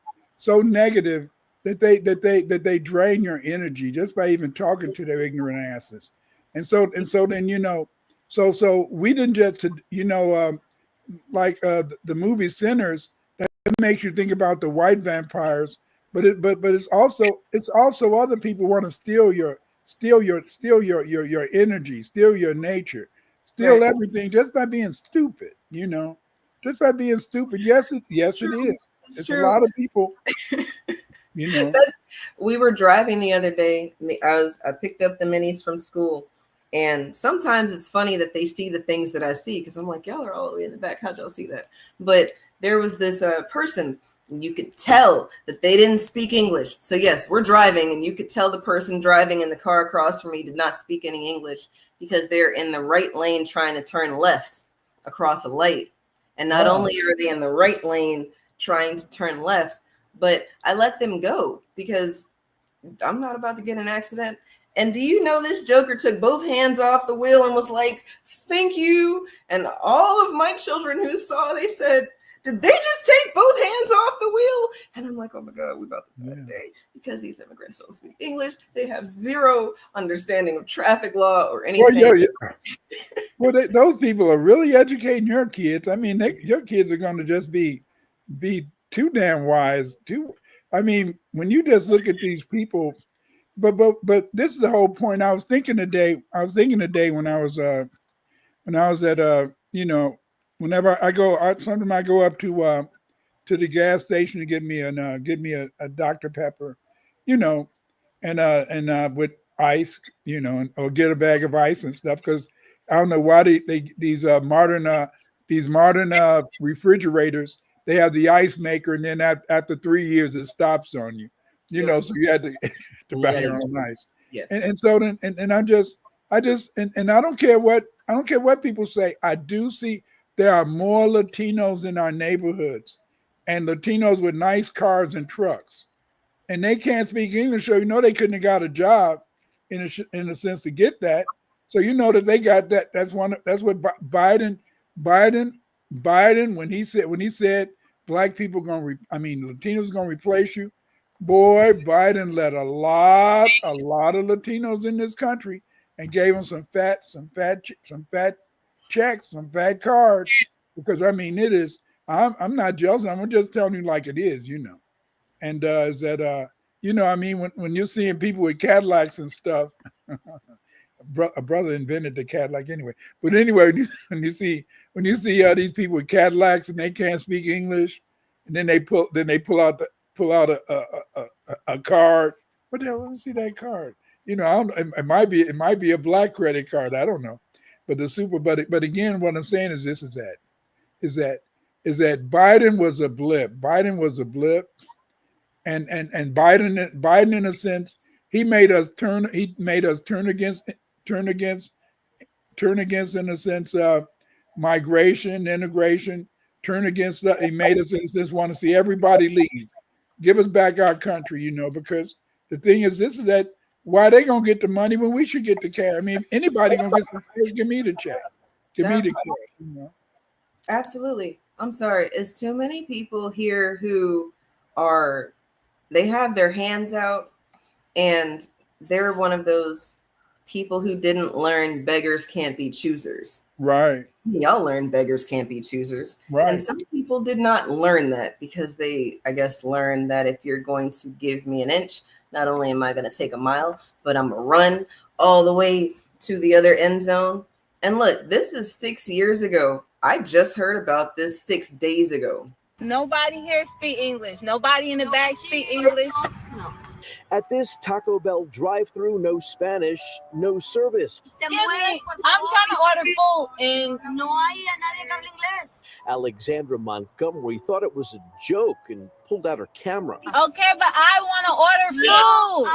that they drain your energy just by even talking to their ignorant asses. And so then, you know, so we didn't just, you know, like the movie Sinners, that makes you think about the white vampires, but it's also other people want to steal your energy, steal your nature, steal everything just by being stupid, you know, just by being stupid. Yes, it is. It's a lot of people. You know, we were driving the other day. I picked up the minis from school, and sometimes it's funny that they see the things that I see, because I'm like, y'all are all the way in the back. How'd y'all see that? But there was this person, and you could tell that they didn't speak English. So yes, we're driving, and you could tell the person driving in the car across from me did not speak any English, because they're in the right lane trying to turn left across a light. And not only are they in the right lane trying to turn left, but I let them go because I'm not about to get in an accident. And do you know this joker took both hands off the wheel and was like, thank you. And all of my children who saw, they said, did they just take both hands off the wheel? And I'm like, oh my God, we're about to die today, because these immigrants don't speak English. They have zero understanding of traffic law or anything. Well, well, those people are really educating your kids. I mean, your kids are going to just be too damn wise. I mean, when you just look at these people, but this is the whole point. I was thinking today when I was at you know, whenever I go, sometimes I go up to the gas station to get me a Dr. Pepper, you know, and with ice, you know, or get a bag of ice and stuff, because I don't know why these modern refrigerators, they have the ice maker, and then after 3 years it stops on you. You know, so you had to buy your own ice. Yeah. And so then and I just and I don't care what people say. I do see there are more Latinos in our neighborhoods, and Latinos with nice cars and trucks, and they can't speak English, so you know they couldn't have got a job in a sense to get that. So you know that they got that. That's what Biden when he said black people Latinos gonna replace you. Boy, Biden let a lot of Latinos in this country and gave them some fat checks, some fat cards. Because it is. I'm not jealous. I'm just telling you like it is, you know. And is that when you're seeing people with Cadillacs and stuff, a brother invented the Cadillac anyway. But anyway, when you see these people with Cadillacs and they can't speak English, and then they pull out a card. What the hell? Let me see that card. You know, I don't, it might be a black credit card. I don't know. But but again, what I'm saying is that Biden was a blip. And Biden in a sense, he made us turn against in a sense migration, integration, turn against he made us in a sense want to see everybody leave. Give us back our country, you know, because the thing is that why they gonna get the money when we should get the cash? I mean, anybody gonna get some cash, give me the check. Give me the cash, you know. Absolutely. I'm sorry. It's too many people here who they have their hands out, and they're one of those people who didn't learn beggars can't be choosers. Right. Y'all learned beggars can't be choosers. Right. And some people did not learn that because they, I guess, learned that if you're going to give me an inch, not only am I going to take a mile, but I'm going to run all the way to the other end zone. And look, this is 6 years ago. I just heard about this 6 days ago. Nobody here speak English. Nobody in the back speak English. No. At this Taco Bell drive-thru, no Spanish, no service. Excuse me, I'm trying to order food and no hay nadie que hable inglés. Alexandra Montgomery thought it was a joke and pulled out her camera. Okay, but I want to order food.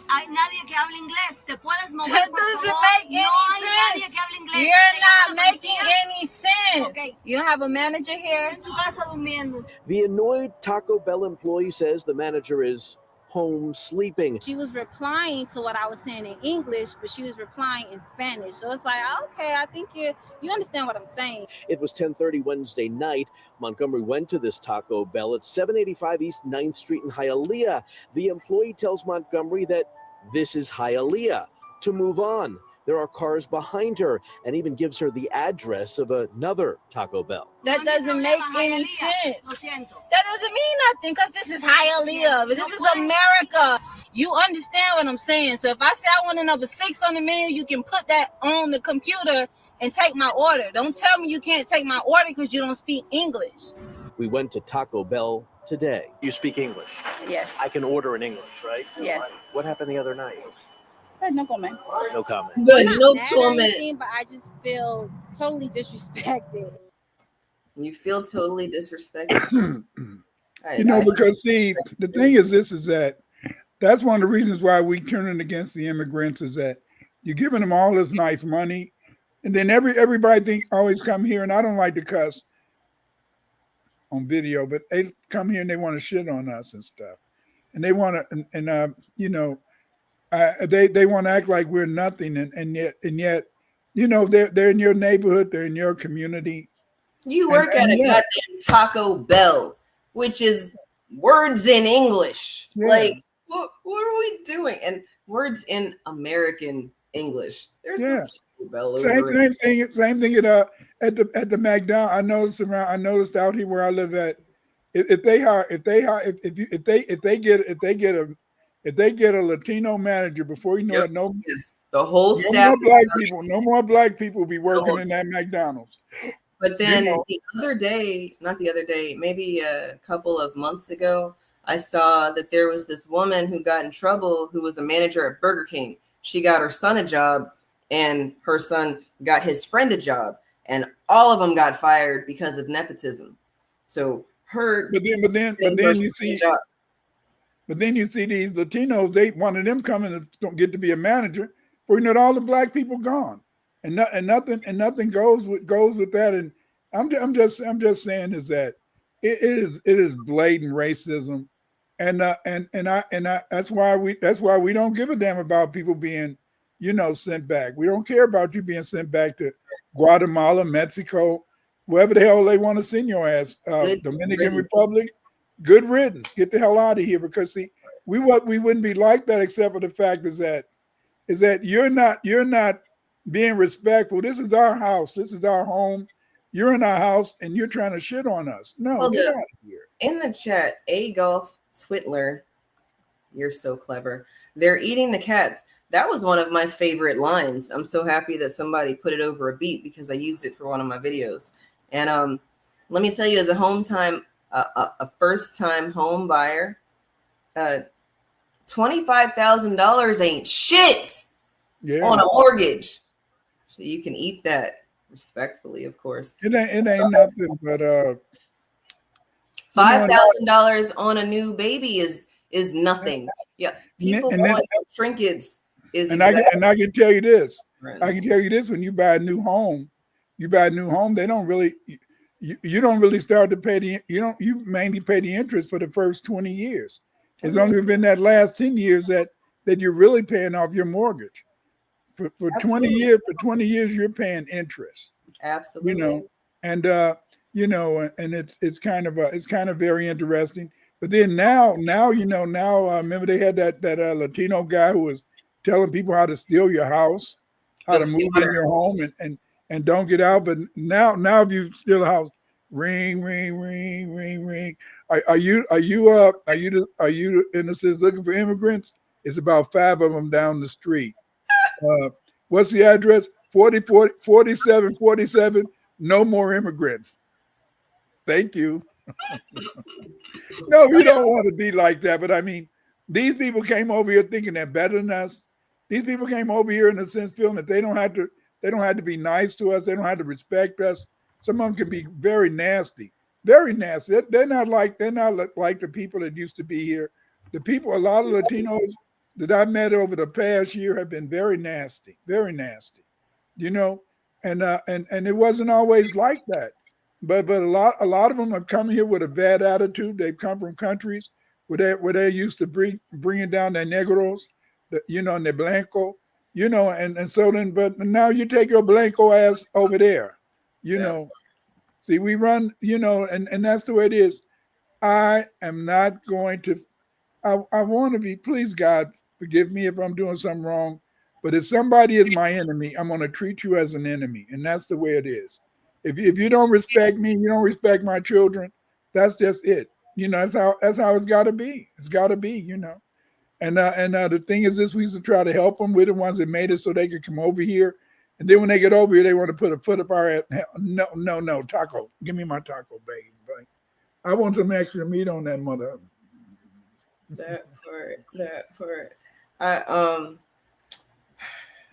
Hay nadie que hable inglés. Te puedes mover, That por doesn't favor. make any No hay sense. nadie que hable inglés. You're not making any sense. Okay. You don't have a manager here? En su casa durmiendo. The annoyed Taco Bell employee says the manager is home sleeping. She was replying to what I was saying in English, but she was replying in Spanish. So it's like, okay, I think you understand what I'm saying. It was 10:30 Wednesday night. Montgomery went to this Taco Bell at 785 East 9th Street in Hialeah. The employee tells Montgomery that this is Hialeah. To move on, there are cars behind her, and even gives her the address of another Taco Bell. That doesn't make any sense. That doesn't mean nothing because this is Hialeah. But this is America. You understand what I'm saying? So if I say I want a number 6 on the menu, you can put that on the computer and take my order. Don't tell me you can't take my order because you don't speak English. We went to Taco Bell today. You speak English? Yes. I can order in English, right? Yes. What happened the other night? No comment. No comment. Good, no Mad or comment. anything, but I just feel totally disrespected. You feel totally disrespected. You know, because see, the thing is that's one of the reasons why we turning against the immigrants is that you're giving them all this nice money, and then everybody always come here, and I don't like to cuss on video, but they come here and they want to shit on us and stuff, and they want to, you know, they want to act like we're nothing, and yet, you know, they're in your neighborhood, they're in your community. You work at a goddamn Taco Bell, which is words in English. Yeah. Like, what are we doing? And words in American English. There's no Taco Bell over same thing at the McDonald's. I noticed out here where I live at. If they get a Latino manager, before you know it, the whole staff. No more black people be working in that McDonald's. But then maybe a couple of months ago, I saw that there was this woman who got in trouble who was a manager at Burger King. She got her son a job, and her son got his friend a job, and all of them got fired because of nepotism. So her. But then you see. But then you see these Latinos. One of them coming to don't get to be a manager. For all the black people gone, and nothing goes with that. And I'm just saying is that it is blatant racism, and that's why we don't give a damn about people being sent back. We don't care about you being sent back to Guatemala, Mexico, wherever the hell they want to send your ass. Dominican Republic. Good riddance. Get the hell out of here, because see, we wouldn't be like that except for the fact is that you're not being respectful. This is our house. This is our home. You're in our house and you're trying to shit on us. No, get out of here. In the chat, Adolf Twitler, you're so clever. They're eating the cats. That was one of my favorite lines. I'm so happy that somebody put it over a beat because I used it for one of my videos. And let me tell you, as a first-time home buyer, $25,000 ain't shit on a mortgage. So you can eat that respectfully, of course. It ain't nothing but $5,000 on a new baby is nothing. Yeah, people want trinkets. And I can tell you this. I can tell you this: when you buy a new home, they don't really. You don't really start to pay you mainly pay the interest for the first 20 years. It's only been that last 10 years that you're really paying off your mortgage. For 20 years you're paying interest. Absolutely. And it's kind of very interesting. But then now remember they had that Latino guy who was telling people how to steal your house, how to move in your home and don't get out. But now if you steal a house, ring, ring, ring, ring, ring. Are you in a sense looking for immigrants? It's about 5 of them down the street. What's the address? 4747. No more immigrants. Thank you. No, we don't want to be like that. But I mean, these people came over here thinking they're better than us. These people came over here in a sense feeling that they don't have to be nice to us. They don't have to respect us. Some of them can be very nasty, very nasty. They're not like the people that used to be here. A lot of Latinos that I met over the past year have been very nasty, and it wasn't always like that. But a lot of them have come here with a bad attitude. They've come from countries where they used to bringing down their negros, and their blanco, and so then. But now you take your blanco ass over there, See, we run, and that's the way it is. I am not going to. I want to be. Please, God, forgive me if I'm doing something wrong. But if somebody is my enemy, I'm going to treat you as an enemy, and that's the way it is. If you don't respect me, you don't respect my children. That's just it. That's how it's got to be. It's got to be. And the thing is, we used to try to help them. We're the ones that made it so they could come over here. And then when they get over here, they want to put a foot up our ass. No, taco. Give me my taco, baby. I want some extra meat on that mother. That part.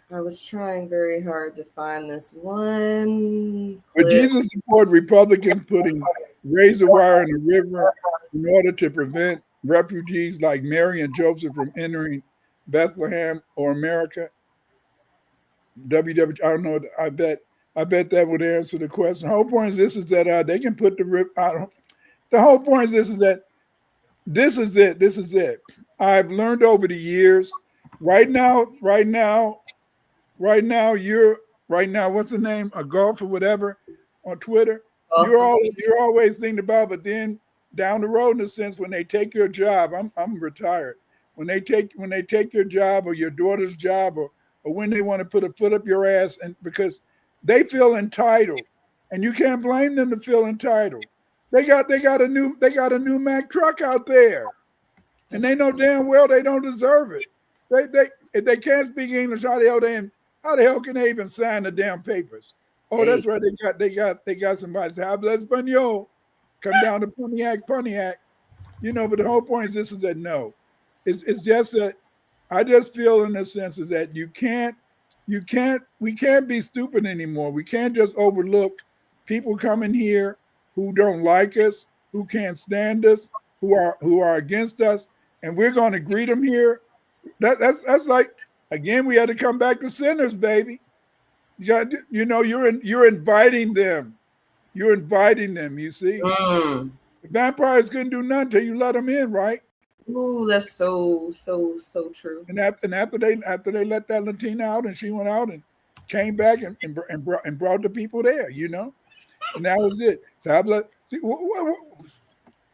I was trying very hard to find this one clip. But Jesus support Republicans putting razor wire in the river in order to prevent refugees like Mary and Joseph from entering Bethlehem or America. I don't know. I bet that would answer the question. The whole point is this: is that they can put the whole point is this: is that this is it. This is it. I've learned over the years. Right now, what's the name? A golf or whatever on Twitter. You're always thinking about, but then down the road, in a sense, when they take your job, I'm retired. When they take your job or your daughter's job or when they want to put a foot up your ass, and because they feel entitled, and you can't blame them to feel entitled. They got a new Mack truck out there, and they know damn well they don't deserve it. If they can't speak English, how the hell can they even sign the damn papers? Oh, that's right. They got somebody say, "Habla español." Come down to Pontiac. But the whole point is this: is that no, it's just that I just feel in a sense is that we can't be stupid anymore. We can't just overlook people coming here who don't like us, who can't stand us, who are against us, and we're going to greet them here. That's like, again, we had to come back to sinners, baby. You're inviting them. You're inviting them. You see, the vampires couldn't do nothing till you let them in, right? Ooh, that's so true. And after they let that Latina out, and she went out and came back and brought the people there, and that was it. So see,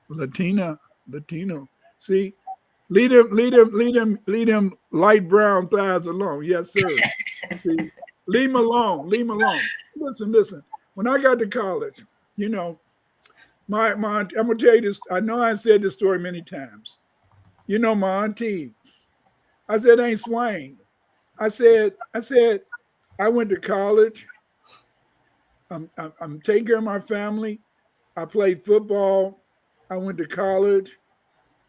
Latino. See, lead them light brown thighs alone. Yes, sir. See, leave them alone. Listen. When I got to college, my I'm gonna tell you this. I know I said this story many times. My auntie. I said, ain't Swain. I said, I went to college. I'm taking care of my family. I played football. I went to college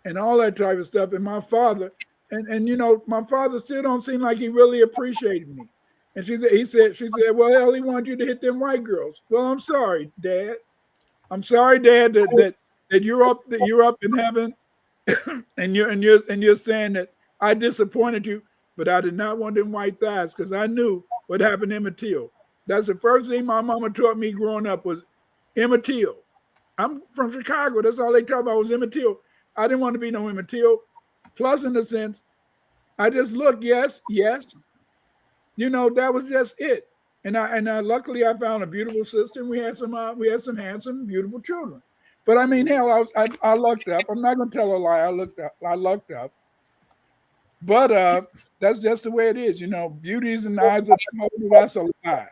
and all that type of stuff. And my father, my father still don't seem like he really appreciated me. And she said, well, hell, he wanted you to hit them white girls. Well, I'm sorry, Dad. I'm sorry, Dad, that you're up in heaven and you're saying that I disappointed you, but I did not want them white thighs because I knew what happened to Emmett Till. That's the first thing my mama taught me growing up was Emmett Till. I'm from Chicago. That's all they taught about was Emmett Till. I didn't want to be no Emmett Till. Plus, in the sense, I just looked, yes. That was just it. And I luckily I found a beautiful sister, and we had some handsome, beautiful children. But I mean, hell, I lucked up. I'm not gonna tell a lie. I lucked up. But that's just the way it is. Beauty is in the eyes of the beholder. That's a lie.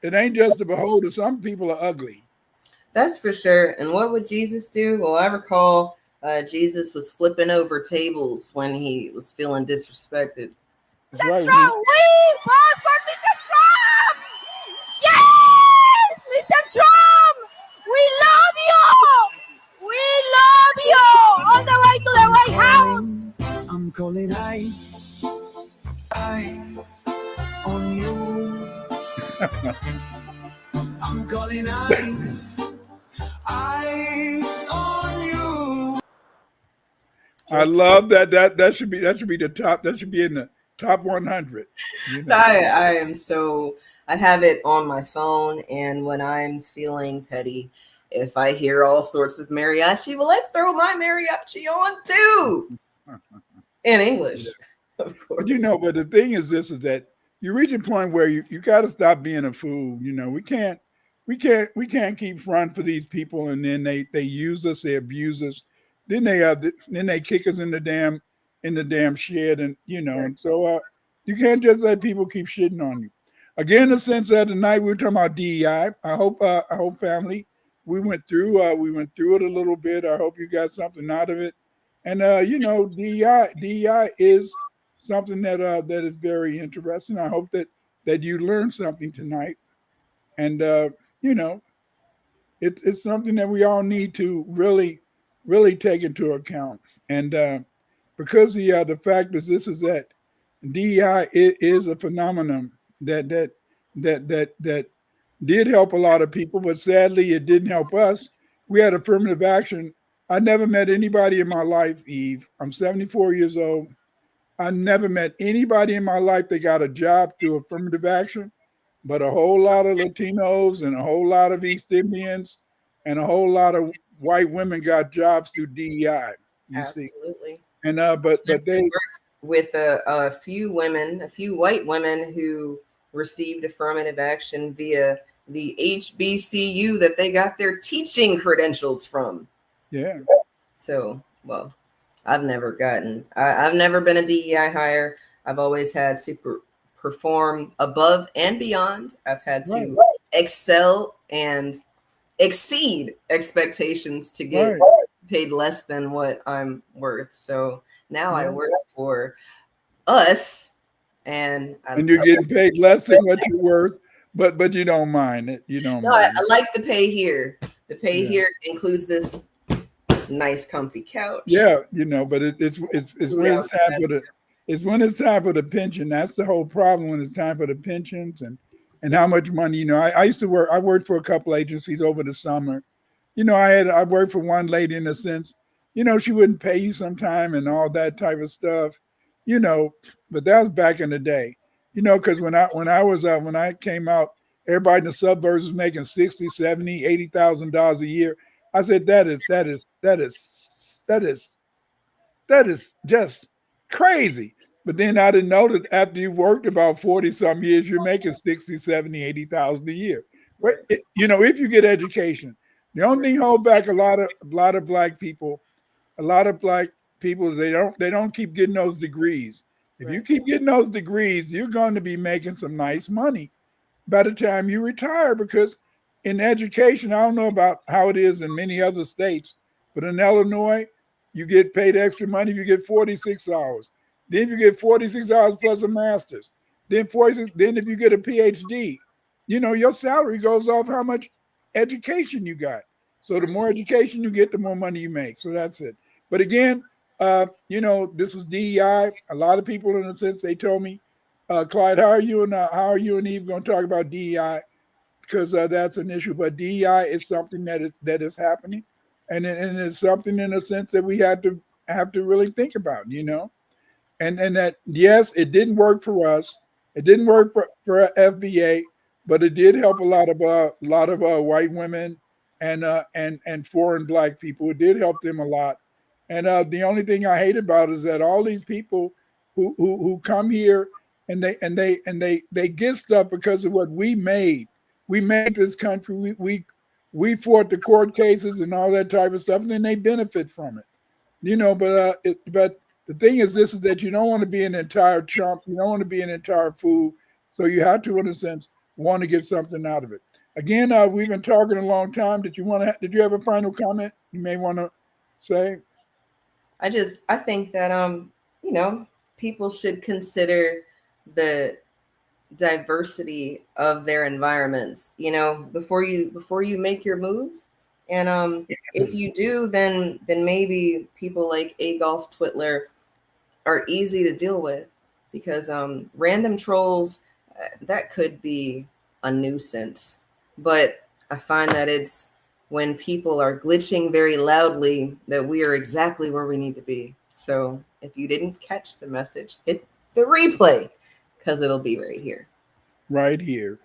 It ain't just the beholder. Some people are ugly. That's for sure. And what would Jesus do? Well, I recall Jesus was flipping over tables when he was feeling disrespected. That's right. Trump, we vote for Mr. Trump! Yes! Mr. Trump! We love you! We love you! On the way to the White House! I'm calling eyes on you. I'm calling eyes on you. I love that. That should be the top. That should be in the top 100. I have it on my phone, and when I'm feeling petty, if I hear all sorts of mariachi, well, I throw my mariachi on too. In English, of course. But the thing is this, is that you reach a point where you got to stop being a fool. We can't keep front for these people, and then they use us, they abuse us, then they kick us in the damn shed, and and so you can't just let people keep shitting on you. Again, in the sense that tonight we were talking about DEI. I hope family, we went through it a little bit. I hope you got something out of it. And DEI is something that is very interesting. I hope that you learned something tonight. And it's something that we all need to really take into account. And because the fact is that DEI is a phenomenon that did help a lot of people, but sadly it didn't help us. We had affirmative action. I never met anybody in my life, Eve. I'm 74 years old. I never met anybody in my life that got a job through affirmative action, but a whole lot of Latinos and a whole lot of East Indians and a whole lot of white women got jobs through DEI. Absolutely. See? And but they with a few white women who received affirmative action via the HBCU that they got their teaching credentials from. Yeah. So, well, I've never been a DEI hire. I've always had to perform above and beyond. I've had to excel and exceed expectations to get paid less than what I'm worth. So now I work for us, and you're getting paid less than what you're worth, but you don't mind it. You don't mind. I like the pay here. The pay here includes this nice comfy couch. Yeah, but it's when it's time for the pension. That's the whole problem, when it's time for the pensions and how much money. I used to work. I worked for a couple agencies over the summer. I worked for one lady in a sense, she wouldn't pay you sometime and all that type of stuff, but that was back in the day, because when I came out, everybody in the suburbs was making 60, 70, $80,000 a year. I said, that is just crazy. But then I didn't know that after you worked about 40 some years, you're making 60, 70, 80,000 a year. Right. But if you get education, the only thing hold back a lot of black people is they don't keep getting those degrees. If you keep getting those degrees, you're going to be making some nice money by the time you retire, because in education, I don't know about how it is in many other states, but in Illinois, you get paid extra money if you get 46 hours. Then you get 46 hours plus a master's. Then if you get a PhD, your salary goes off how much education you got. So the more education you get, the more money you make. So that's it. But again, this was DEI. A lot of people, in a sense, they told me, Clyde, how are you and Eve going to talk about DEI? Because that's an issue. But DEI is something that is happening, and it's something in a sense that we have to really think about, and that, yes, it didn't work for us. It didn't work for FBA, but it did help a lot of white women and foreign black people. It did help them a lot. And the only thing I hate about it is that all these people who come here and they get stuff because of what we made. We made this country. We fought the court cases and all that type of stuff, and then they benefit from it. But the thing is that you don't want to be an entire chump. You don't want to be an entire fool. So you have to, in a sense, want to get something out of it. Again, we've been talking a long time. Did you have a final comment you may want to say? I think that people should consider the diversity of their environments, before you make your moves. And if you do, then maybe people like Adolf Twitler are easy to deal with, because random trolls, that could be a nuisance. But I find that it's when people are glitching very loudly that we are exactly where we need to be. So if you didn't catch the message, hit the replay, because it'll be right here. Right here.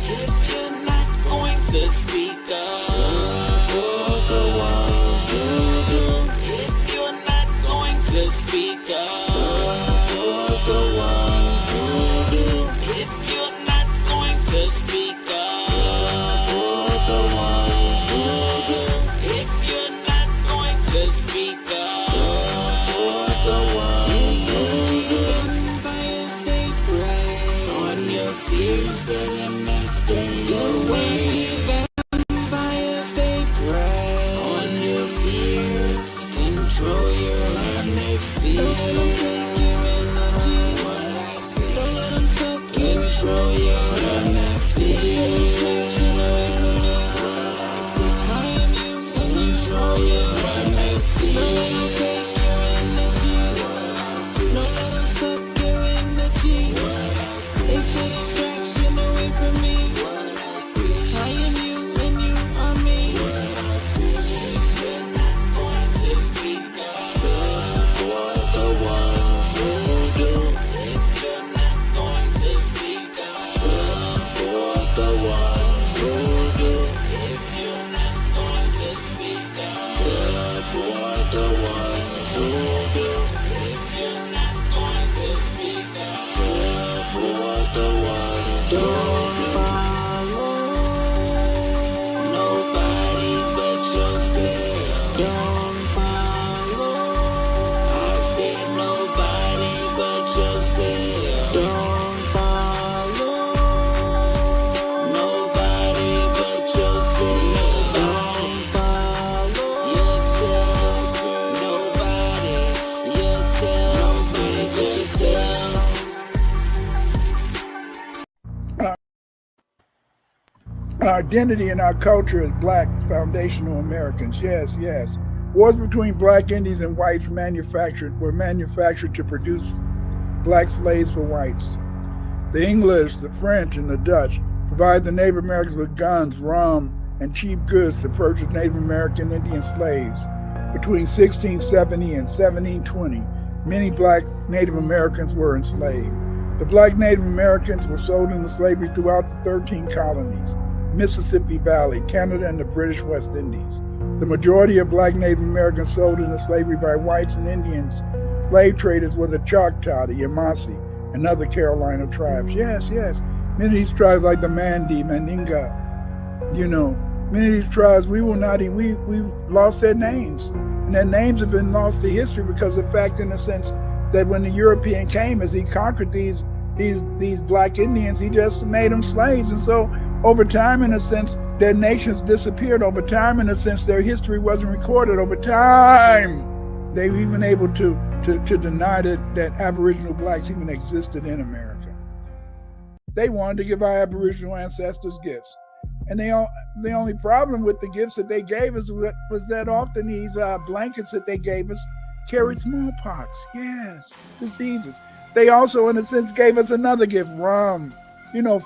If you're not going to speak up, you're the ones who do. If you're not going to speak up, you're the ones who do. If you're not going to speak up, you're the ones who do. If you're not going to speak up, you're the ones who do. Empire State Pride on your fears to them and stay away. Empire State Pride on your fears. Control your atmosphere. Don't let them suck. Control your atmosphere. Control your atmosphere. Take your energy. Don't let them suck your energy. It's a distraction away from me. I am you and you are me. If you're not going to speak up, support the ones who do. If you're not going to speak up, support the ones who do. If you're not going to speak up, support the ones who do. If you're not going to speak up, support the ones who do. Nobody but yourself. Don't follow. I said nobody but yourself. Don't follow. Nobody but yourself. Don't follow yourself. Nobody yourself. Nobody but yourself. Our identity and our culture as Black foundational Americans. Yes. Wars between Black Indians and whites were manufactured to produce Black slaves for whites. The English, the French, and the Dutch provided the Native Americans with guns, rum, and cheap goods to purchase Native American Indian slaves. Between 1670 and 1720, many black Native Americans were enslaved. The black Native Americans were sold into slavery throughout the 13 colonies, Mississippi Valley, Canada, and the British West Indies. The majority of black Native Americans sold into slavery by whites and Indians. Slave traders were the Choctaw, the Yamasee, and other Carolina tribes. Yes. Many of these tribes like the Mandi, Mandinga, many of these tribes, we lost their names. And their names have been lost to history because of the fact, in a sense, that when the European came, as he conquered these black Indians, he just made them slaves. And so over time, in a sense, their nations disappeared. Over time, in a sense, their history wasn't recorded. Over time, they were even able to deny that Aboriginal blacks even existed in America. They wanted to give our Aboriginal ancestors gifts. And the only problem with the gifts that they gave us was that often these blankets that they gave us carried smallpox, diseases. They also, in a sense, gave us another gift, rum,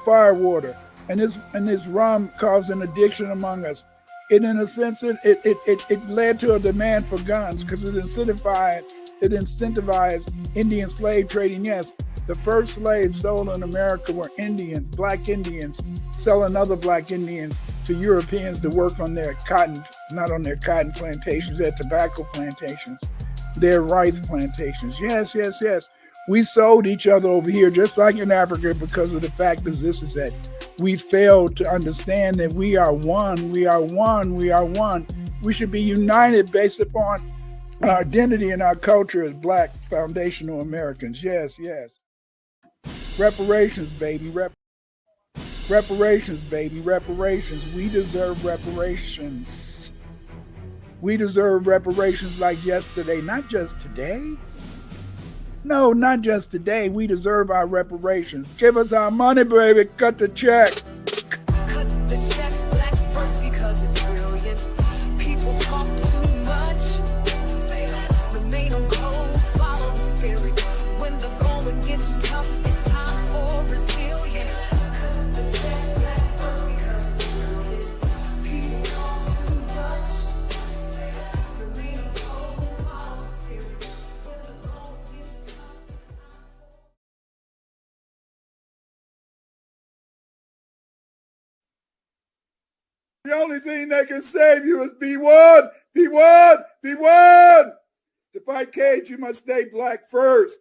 fire water. And this rum caused an addiction among us. And in a sense, it led to a demand for guns because it incentivized Indian slave trading. Yes, the first slaves sold in America were Indians, black Indians, selling other black Indians to Europeans to work on their cotton, not on their cotton plantations, their tobacco plantations, their rice plantations. Yes. We sold each other over here, just like in Africa, because of the fact is that we failed to understand that we are one. We should be united based upon our identity and our culture as black foundational Americans. Yes. Reparations, baby. Reparations, baby. Reparations. We deserve reparations. We deserve reparations like yesterday, not just today. No, not just today. We deserve our reparations. Give us our money, baby. Cut the check. Cut the check, black first because it's brilliant. People talk too much. Say less, remain on cold, follow the spirit. When the going gets tough, it's time for resilience. Cut the check, black first because it's brilliant. People talk too much. Say less, remain on cold, follow the spirit. When the going gets tough. The only thing that can save you is be one. To fight cage, you must stay black first.